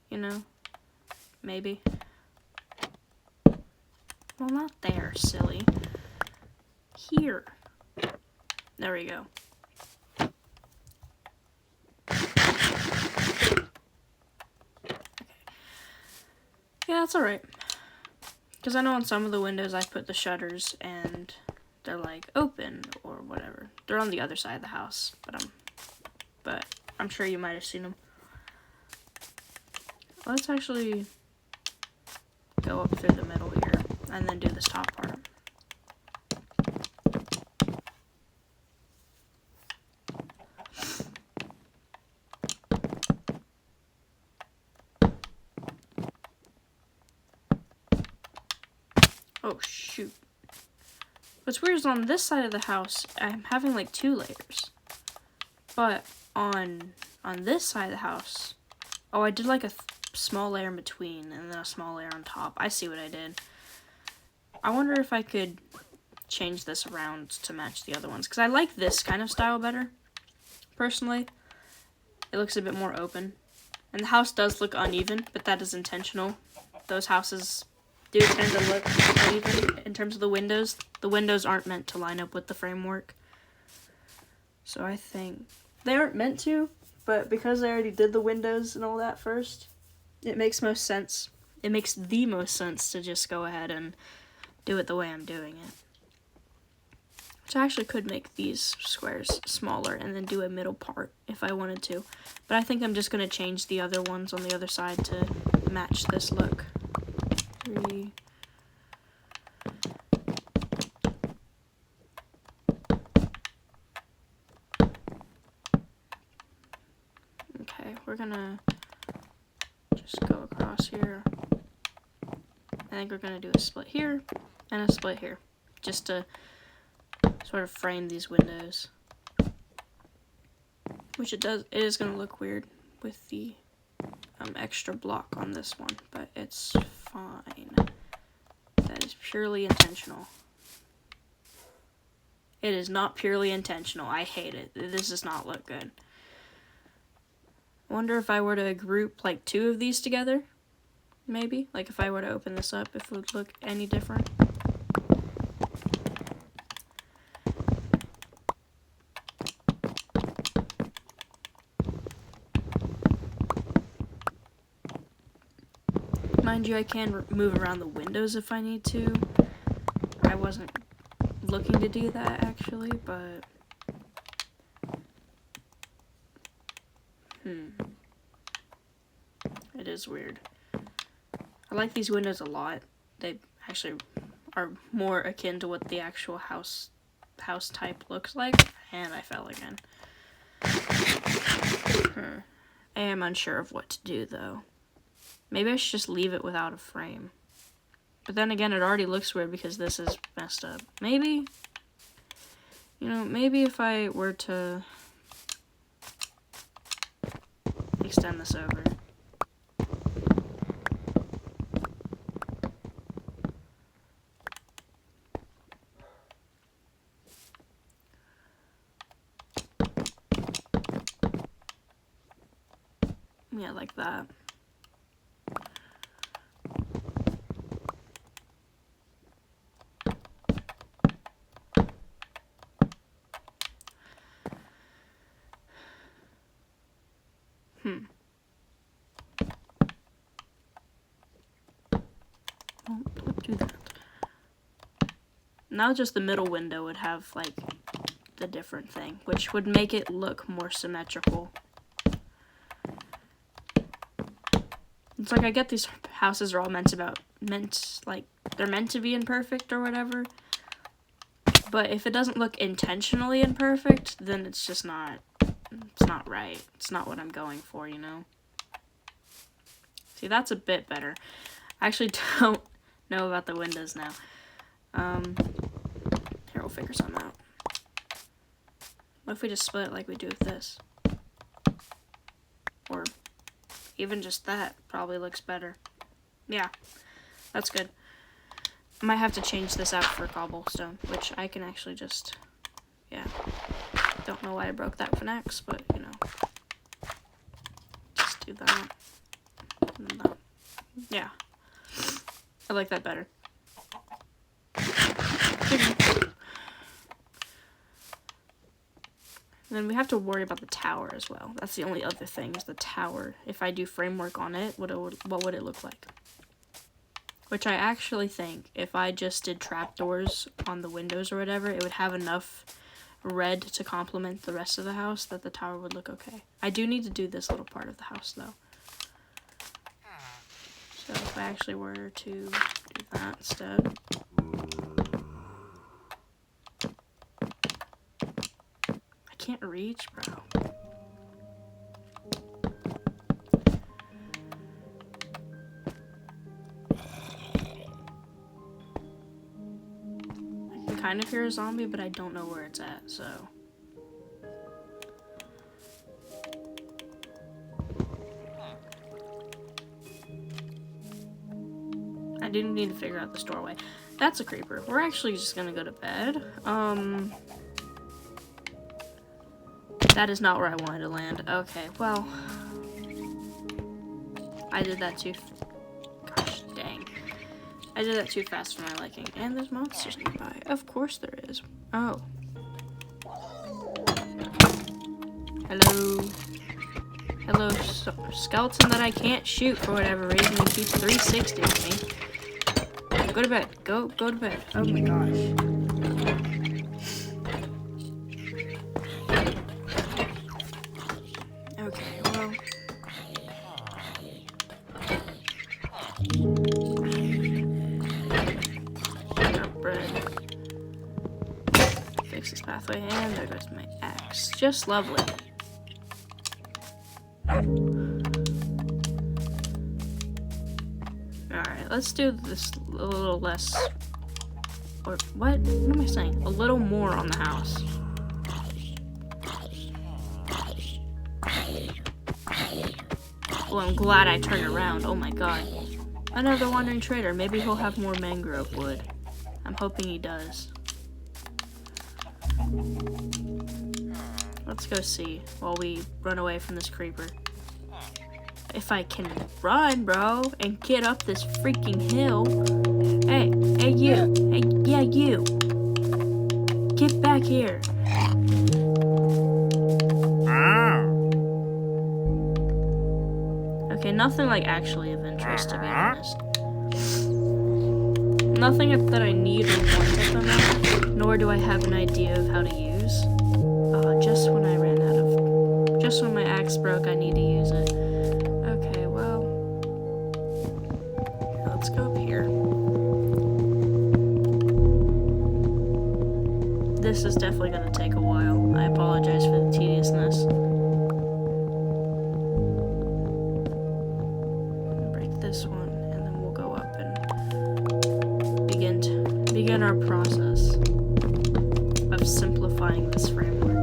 You know? Maybe. Well, not there, silly. Here. There we go. Yeah, that's alright. Because I know on some of the windows I put the shutters and they're like open or whatever. They're on the other side of the house, but I'm sure you might have seen them. Let's actually go up through the middle here and then do this top part. Oh shoot. What's weird is on this side of the house, I'm having like 2 layers. But on this side of the house, oh, I did like a small layer in between and then a small layer on top. I see what I did. I wonder if I could change this around to match the other ones. Because I like this kind of style better, personally. It looks a bit more open. And the house does look uneven, but that is intentional. Those houses do tend to look uneven in terms of the windows. The windows aren't meant to line up with the framework. So I think they aren't meant to, but because I already did the windows and all that first, it makes most sense. It makes the most sense to just go ahead and do it the way I'm doing it. Which I actually could make these squares smaller and then do a middle part if I wanted to. But I think I'm just going to change the other ones on the other side to match this look. 3. Okay, we're gonna just go across here. I think we're gonna do a split here and a split here, just to sort of frame these windows. Which it is gonna look weird with the extra block on this one, but it's fine. That is purely intentional. It is not purely intentional. I hate it. This does not look good. I wonder if I were to group like 2 of these together, maybe? Like if I were to open this up, if it would look any different. Mind you, I can move around the windows if I need to. I wasn't looking to do that actually, but it is weird. I like these windows a lot. They actually are more akin to what the actual house type looks like, and I fell again. I am unsure of what to do though. Maybe I should just leave it without a frame. But then again, it already looks weird because this is messed up. Maybe, you know, maybe if I were to extend this over. Yeah, like that. Don't do that. Now just the middle window would have like the different thing, which would make it look more symmetrical. It's like I get these houses are all they're meant to be imperfect or whatever. But if it doesn't look intentionally imperfect, then it's just not, it's not right. It's not what I'm going for, you know? See, that's a bit better. I actually don't know about the windows now. Here, we'll figure something out. What if we just split it like we do with this? Or even just that probably looks better. Yeah, that's good. might have to change this out for cobblestone, which I can actually just, yeah. Don't know why I broke that for next, but you know, just do that. No. Yeah, I like that better. And then we have to worry about the tower as well. That's the only other thing, is the tower. If I do framework on it, what would it look like? Which I actually think if I just did trapdoors on the windows or whatever, it would have enough red to complement the rest of the house that the tower would look okay. I do need to do this little part of the house though. So if I actually were to do that instead. I can't reach, bro. Kind of hear a zombie, but I don't know where it's at, so. I didn't need to figure out this doorway. That's a creeper. We're actually just gonna go to bed. That is not where I wanted to land. Okay, well. I did that too. Gosh, dang. I did that too fast for my liking. And there's monsters nearby. Of course there is. Oh. Hello. Hello, skeleton that I can't shoot for whatever reason. He keeps 360 me. Go to bed. Go to bed. Oh my gosh. Okay, well. Fix this pathway, and there goes my axe. Just lovely. Alright, let's do this a little less. Or what? What am I saying? A little more on the house. Well, I'm glad I turned around. Oh my god. Another wandering trader. Maybe he'll have more mangrove wood. I'm hoping he does. Let's go see while we run away from this creeper. If I can run, bro, and get up this freaking hill. Hey you. Hey, yeah, you. Get back here. Okay, nothing like actually of interest, to be honest. Nothing that I need or want at the moment, nor do I have an idea of how to use. Just when I ran out of... Just when my axe broke, I need to use it. Okay, well... Let's go up here. This is definitely going to take a while. I apologize for the tediousness. Break this one, and then we'll go up and begin our process of simplifying this framework.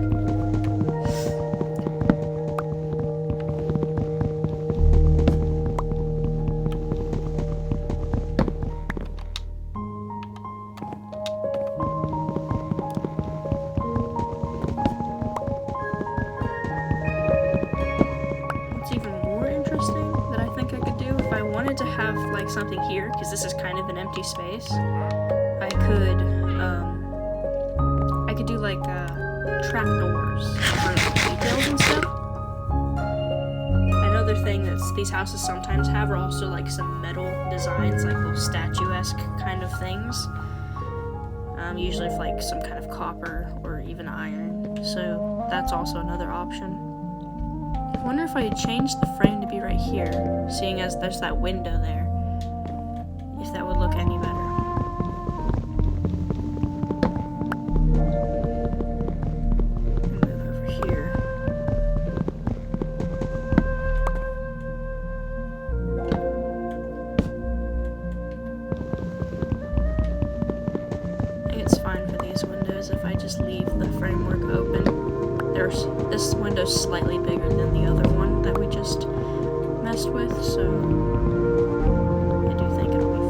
To have like something here, because this is kind of an empty space, I could do like trapdoors for details and stuff. Another thing that these houses sometimes have are also like some metal designs, like little statuesque kind of things. Usually with like some kind of copper or even iron. So that's also another option. I wonder if I change the frame to be right here, seeing as there's that window there, if that would look any better. And then over here. I think it's fine for these windows if I just leave the framework open. This window's slightly bigger than the other one that we just messed with, so I do think it'll be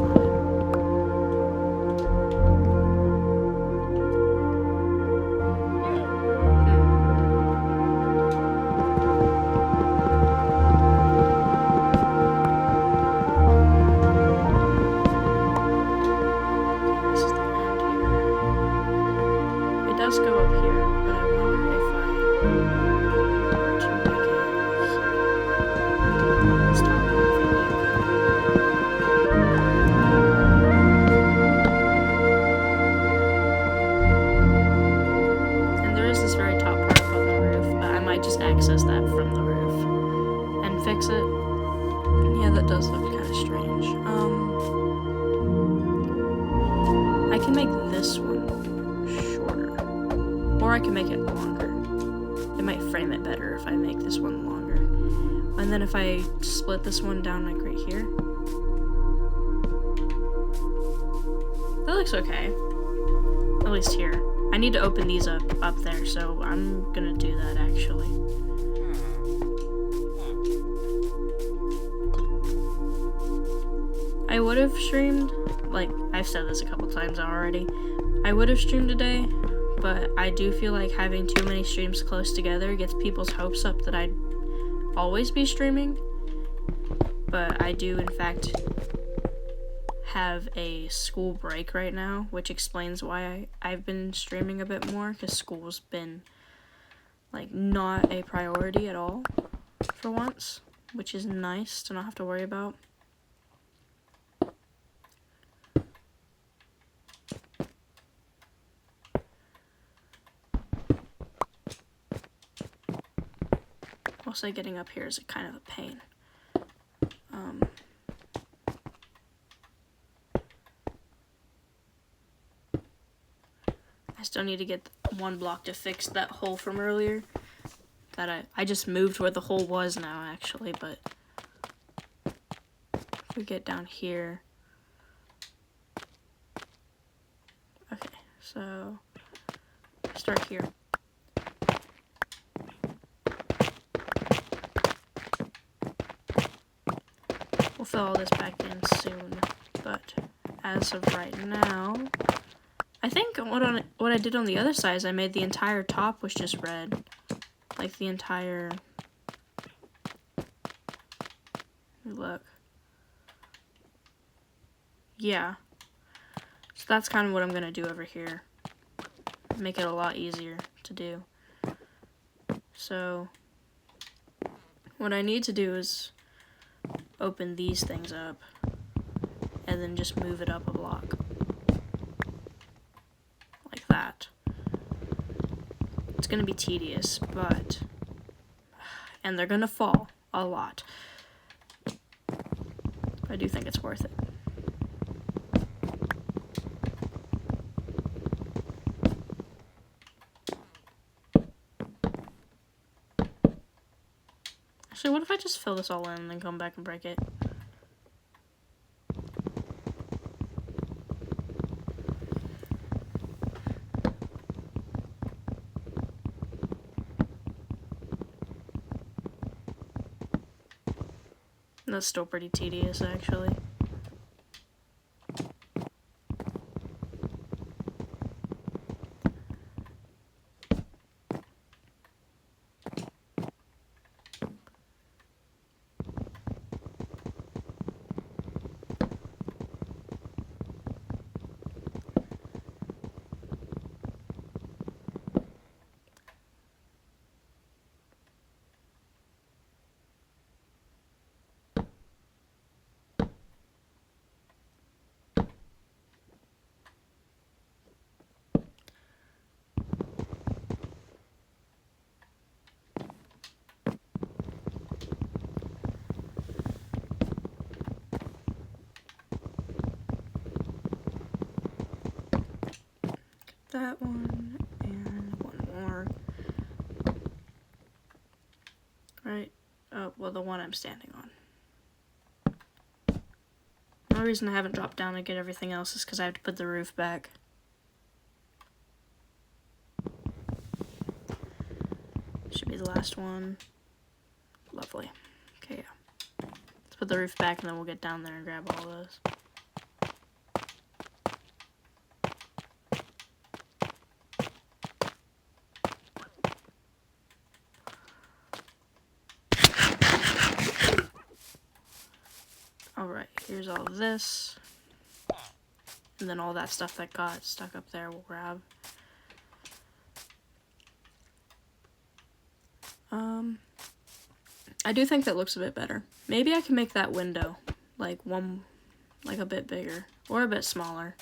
here, but I wonder if I were to make it on this top one, if it'd be okay. And there is this very top part up on the roof, but I might just access that from the roof and fix it. Yeah, that does look kind of strange. I can make this one shorter, or I can make it longer. It might frame it better if I make this one longer. And then if I split this one down like right here, that looks okay. At least here. I need to open these up there, so I'm gonna do that actually. I would have streamed, like, I've said this a couple times already, I would have streamed today, but I do feel like having too many streams close together gets people's hopes up that I'd always be streaming. But I do, in fact, have a school break right now, which explains why I've been streaming a bit more, because school's been, like, not a priority at all for once, which is nice to not have to worry about. Also, getting up here is kind of a pain. I still need to get one block to fix that hole from earlier. That I just moved where the hole was now, actually, but if we get down here. Okay, so start here. We'll fill all this back in soon, but as of right now, I think what I did on the other side is I made the entire top was just red, like the entire. Look, yeah. So that's kind of what I'm gonna do over here. Make it a lot easier to do. So what I need to do is open these things up and then just move it up a block like that. It's gonna be tedious, but and they're gonna fall a lot. I do think it's worth it. Actually, what if I just fill this all in and then come back and break it? That's still pretty tedious, actually. That one, and one more. Right? Oh, well, the one I'm standing on. The only reason I haven't dropped down to get everything else is because I have to put the roof back. Should be the last one. Lovely. Okay, yeah. Let's put the roof back and then we'll get down there and grab all those. Alright, here's all of this. And then all that stuff that got stuck up there we'll grab. I do think that looks a bit better. Maybe I can make that window like a bit bigger or a bit smaller.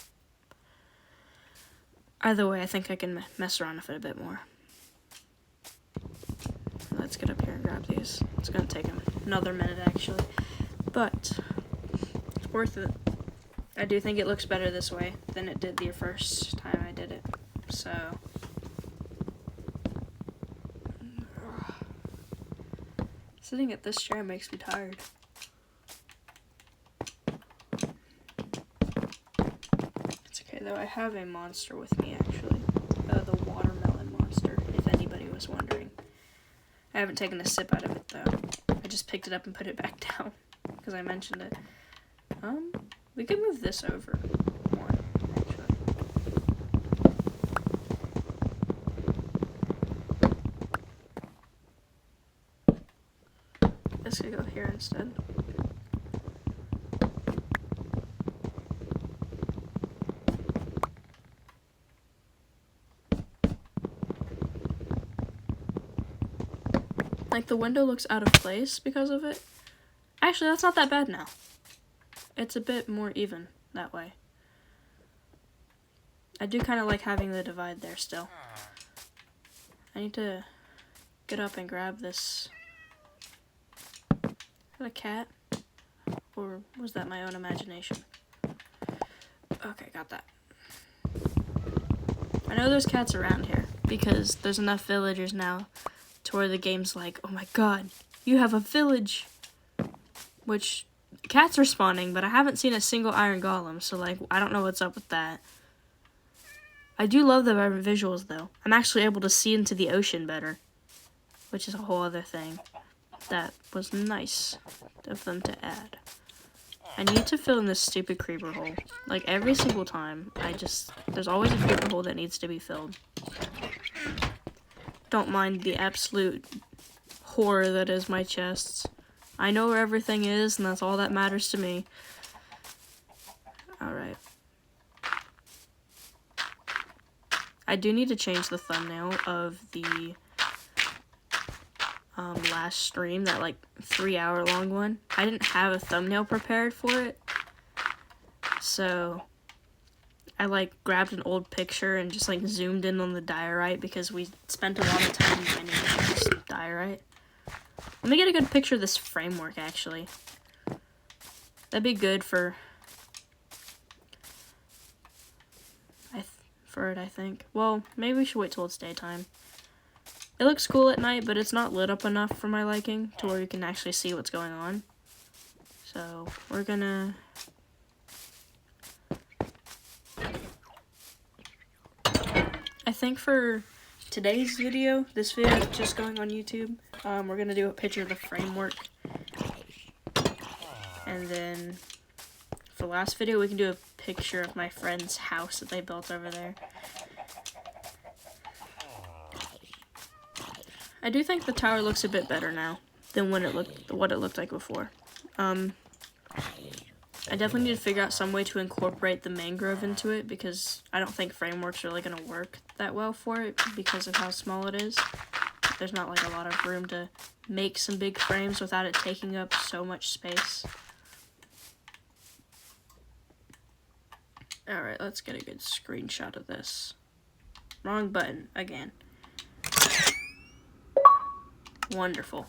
Either way, I think I can mess around with it a bit more. Let's get up here and grab these. It's gonna take another minute actually, but it's worth it. I do think it looks better this way than it did the first time I did it. So sitting at this chair makes me tired. It's okay though, I have a monster with me actually. The watermelon monster, if anybody was wondering. I haven't taken a sip out of it though. I just picked it up and put it back down because I mentioned it. We could move this over more, actually. This could go here instead. Like, the window looks out of place because of it. Actually, that's not that bad now. It's a bit more even that way. I do kind of like having the divide there still. I need to get up and grab this. Is that a cat? Or was that my own imagination? Okay, got that. I know there's cats around here because there's enough villagers now to where the game's like, oh my god, you have a village. Which, cats are spawning, but I haven't seen a single iron golem, so like, I don't know what's up with that. I do love the visuals though. I'm actually able to see into the ocean better, which is a whole other thing. That was nice of them to add. I need to fill in this stupid creeper hole. Like, every single time, there's always a creeper hole that needs to be filled. Don't mind the absolute horror that is my chests. I know where everything is, and that's all that matters to me. Alright. I do need to change the thumbnail of the last stream, that like 3-hour long one. I didn't have a thumbnail prepared for it, so I like grabbed an old picture and just like zoomed in on the diorite because we spent a lot of time mining this diorite. Let me get a good picture of this framework actually. That'd be good for it, I think. Well, maybe we should wait till it's daytime. It looks cool at night, but it's not lit up enough for my liking to where you can actually see what's going on. So, we're gonna... I think for today's video, this video is just going on YouTube, we're gonna do a picture of the framework. And then, for the last video, we can do a picture of my friend's house that they built over there. I do think the tower looks a bit better now than what it looked like before. I definitely need to figure out some way to incorporate the mangrove into it because I don't think framework's really going to work that well for it because of how small it is. There's not like a lot of room to make some big frames without it taking up so much space. Alright, let's get a good screenshot of this. Wrong button, again. Wonderful.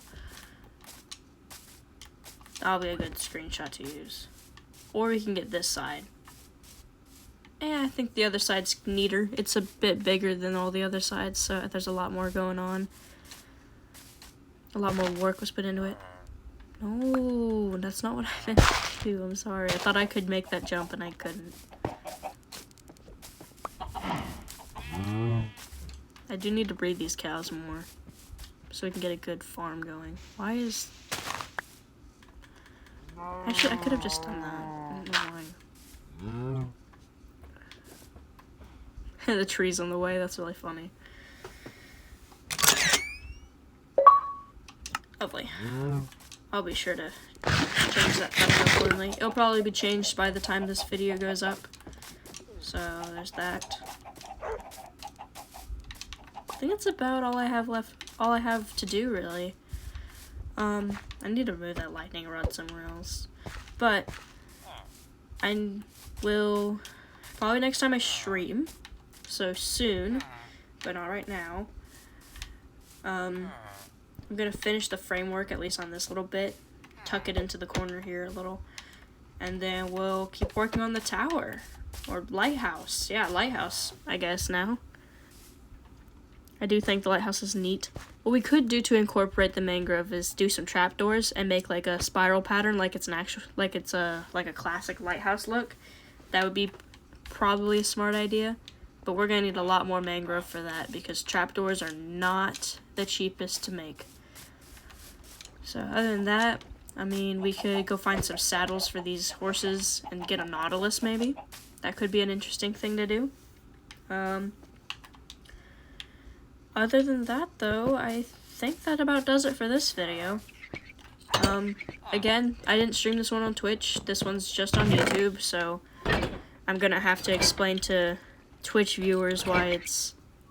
That'll be a good screenshot to use. Or we can get this side. I think the other side's neater. It's a bit bigger than all the other sides, so there's a lot more going on. A lot more work was put into it. No, that's not what I meant to do. I'm sorry. I thought I could make that jump and I couldn't. I do need to breed these cows more so we can get a good farm going. Why is... Actually, I could have just done that. I don't know why. The tree's on the way. That's really funny. Lovely. I'll be sure to change that thumbnail accordingly. It'll probably be changed by the time this video goes up. So, there's that. think that's about all I have left. All I have to do, really. I need to move that lightning rod somewhere else. But I will probably next time I stream. So soon, but not right now. I'm gonna finish the framework, at least on this little bit. Tuck it into the corner here a little. And then we'll keep working on the tower. Or lighthouse. Yeah, lighthouse, I guess, now. I do think the lighthouse is neat. What we could do to incorporate the mangrove is do some trapdoors and make like a spiral pattern, like it's like a classic lighthouse look. That would be probably a smart idea. But we're gonna need a lot more mangrove for that because trapdoors are not the cheapest to make. So other than that, I mean, we could go find some saddles for these horses and get a nautilus maybe. That could be an interesting thing to do. Other than that, though, I think that about does it for this video. Again, I didn't stream this one on Twitch. This one's just on YouTube, so I'm gonna have to explain to Twitch viewers why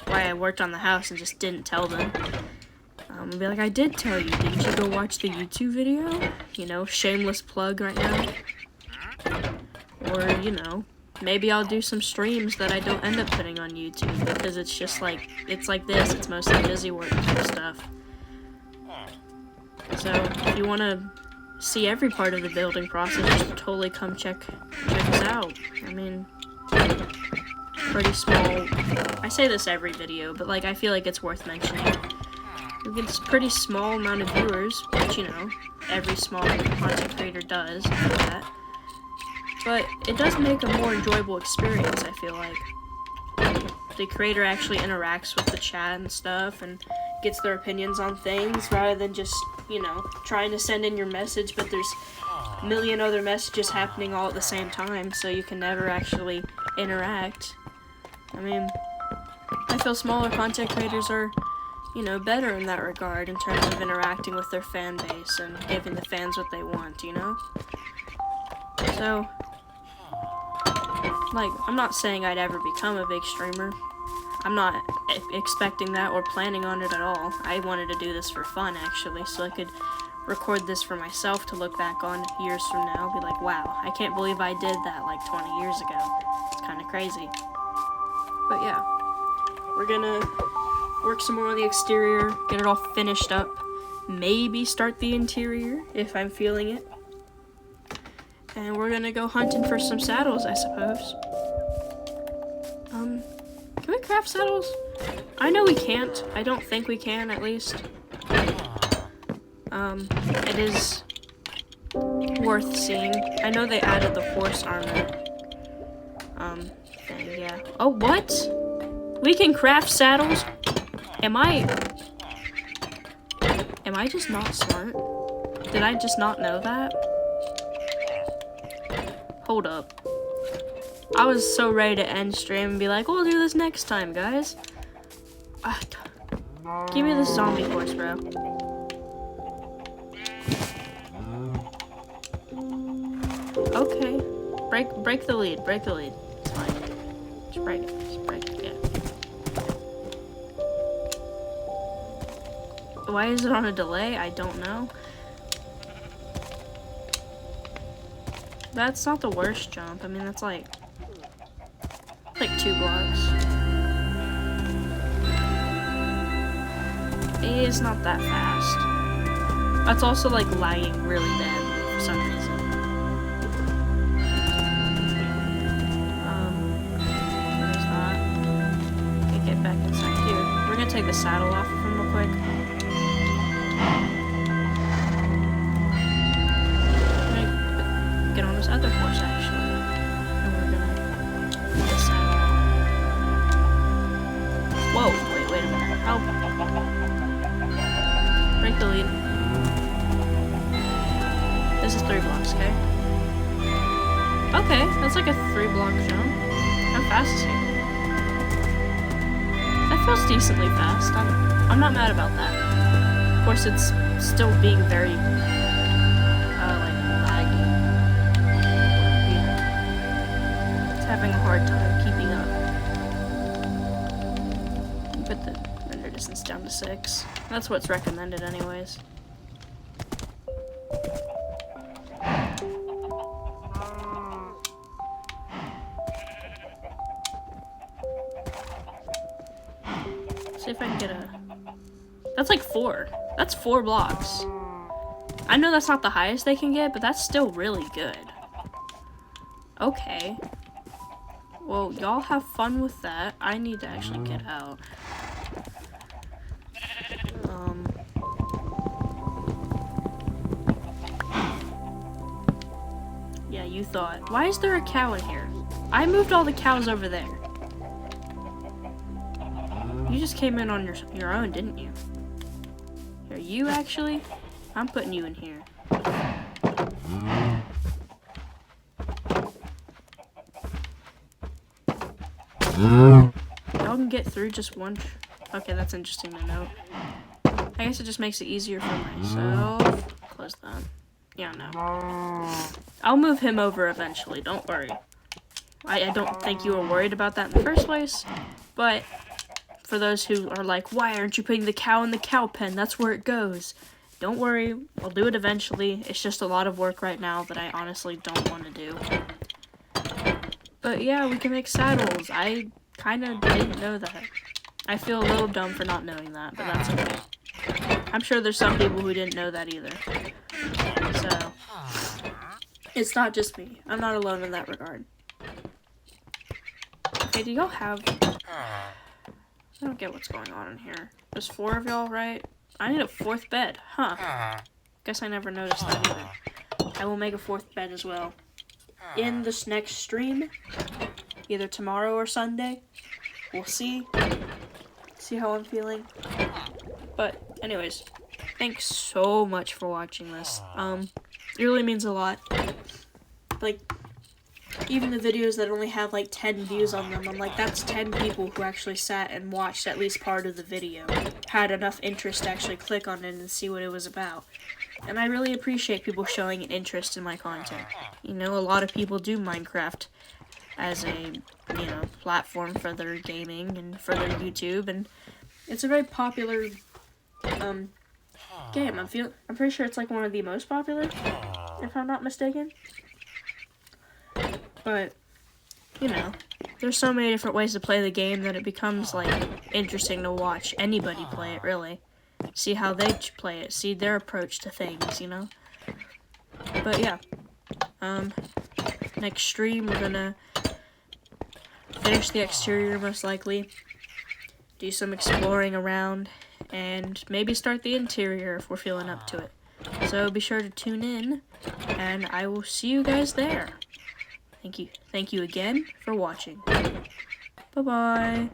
I worked on the house and just didn't tell them. I'll be like, I did tell you. Didn't you go watch the YouTube video? You know, shameless plug right now. Or, you know, maybe I'll do some streams that I don't end up putting on YouTube because it's just like, it's like this. It's mostly busy work type stuff. So, if you want to see every part of the building process, just totally come check us out. I mean, pretty small. I say this every video, but like I feel like it's worth mentioning. It's a pretty small amount of viewers, which, you know, every small content creator does that. But it does make a more enjoyable experience, I feel like. The creator actually interacts with the chat and stuff and gets their opinions on things rather than just, you know, trying to send in your message, but there's a million other messages happening all at the same time, so you can never actually interact. I mean, I feel smaller content creators are, you know, better in that regard in terms of interacting with their fan base and giving the fans what they want, you know? So, like, I'm not saying I'd ever become a big streamer. I'm not expecting that or planning on it at all. I wanted to do this for fun, actually, so I could record this for myself to look back on years from now, be like, wow, I can't believe I did that like 20 years ago. It's kind of crazy. But yeah, we're gonna work some more on the exterior, get it all finished up, maybe start the interior if I'm feeling it. And we're gonna go hunting for some saddles, I suppose. Can we craft saddles? I know we can't. I don't think we can, at least. It is worth seeing. I know they added the horse armor. Thing, yeah. Oh, what? We can craft saddles? Am I just not smart? Did I just not know that? Hold up. I was so ready to end stream and be like, we'll do this next time, guys. Give me the zombie horse, bro. Okay. Break the lead. Break the lead. It's fine. Just break it. Just break it, yeah. Why is it on a delay? I don't know. That's not the worst jump. I mean, that's like 2 blocks. It's not that fast. That's also like lagging really bad for some reason. There's that. Okay, get back inside here. We're gonna take the saddle off of him real quick. Get on this other horse actually, and we're gonna put the saddle on. Whoa! Wait a minute. Help! Break the lead. This is 3 blocks, okay? Okay, that's like a 3-block jump. How fast is he? That feels decently fast. I'm not mad about that. Of course, it's still being very having a hard time keeping up. Put the render distance down to 6. That's what's recommended anyways. See if I can get a... That's like 4. That's 4 blocks. I know that's not the highest they can get, but that's still really good. Okay. Well, y'all have fun with that. I need to actually get out. Yeah, you thought. Why is there a cow in here? I moved all the cows over there. You just came in on your own, didn't you? Here, you actually? I'm putting you in here. Y'all can get through just one. Okay, that's interesting to know. I guess it just makes it easier for myself. Close that. Yeah, no. I'll move him over eventually, don't worry. I don't think you were worried about that in the first place, but for those who are like, why aren't you putting the cow in the cow pen? That's where it goes. Don't worry, I'll do it eventually. It's just a lot of work right now that I honestly don't want to do. But yeah, we can make saddles. I kind of didn't know that. I feel a little dumb for not knowing that, but that's okay. I'm sure there's some people who didn't know that either. So, it's not just me. I'm not alone in that regard. Okay, do y'all have... I don't get what's going on in here. There's 4 of y'all, right? I need a 4th bed. Huh. Guess I never noticed that either. I will make a 4th bed as well. In this next stream. Either tomorrow or Sunday. We'll see. See how I'm feeling. But, anyways. Thanks so much for watching this. It really means a lot. Like... Even the videos that only have like 10 views on them, I'm like, that's 10 people who actually sat and watched at least part of the video. Had enough interest to actually click on it and see what it was about. And I really appreciate people showing an interest in my content. You know, a lot of people do Minecraft as a, you know, platform for their gaming and for their YouTube, and it's a very popular game. I'm pretty sure it's like one of the most popular, if I'm not mistaken. But, you know, there's so many different ways to play the game that it becomes, like, interesting to watch anybody play it, really. See how they play it, see their approach to things, you know? But, yeah. Next stream, we're gonna finish the exterior, most likely. Do some exploring around, and maybe start the interior if we're feeling up to it. So be sure to tune in, and I will see you guys there. Thank you again for watching. Bye-bye.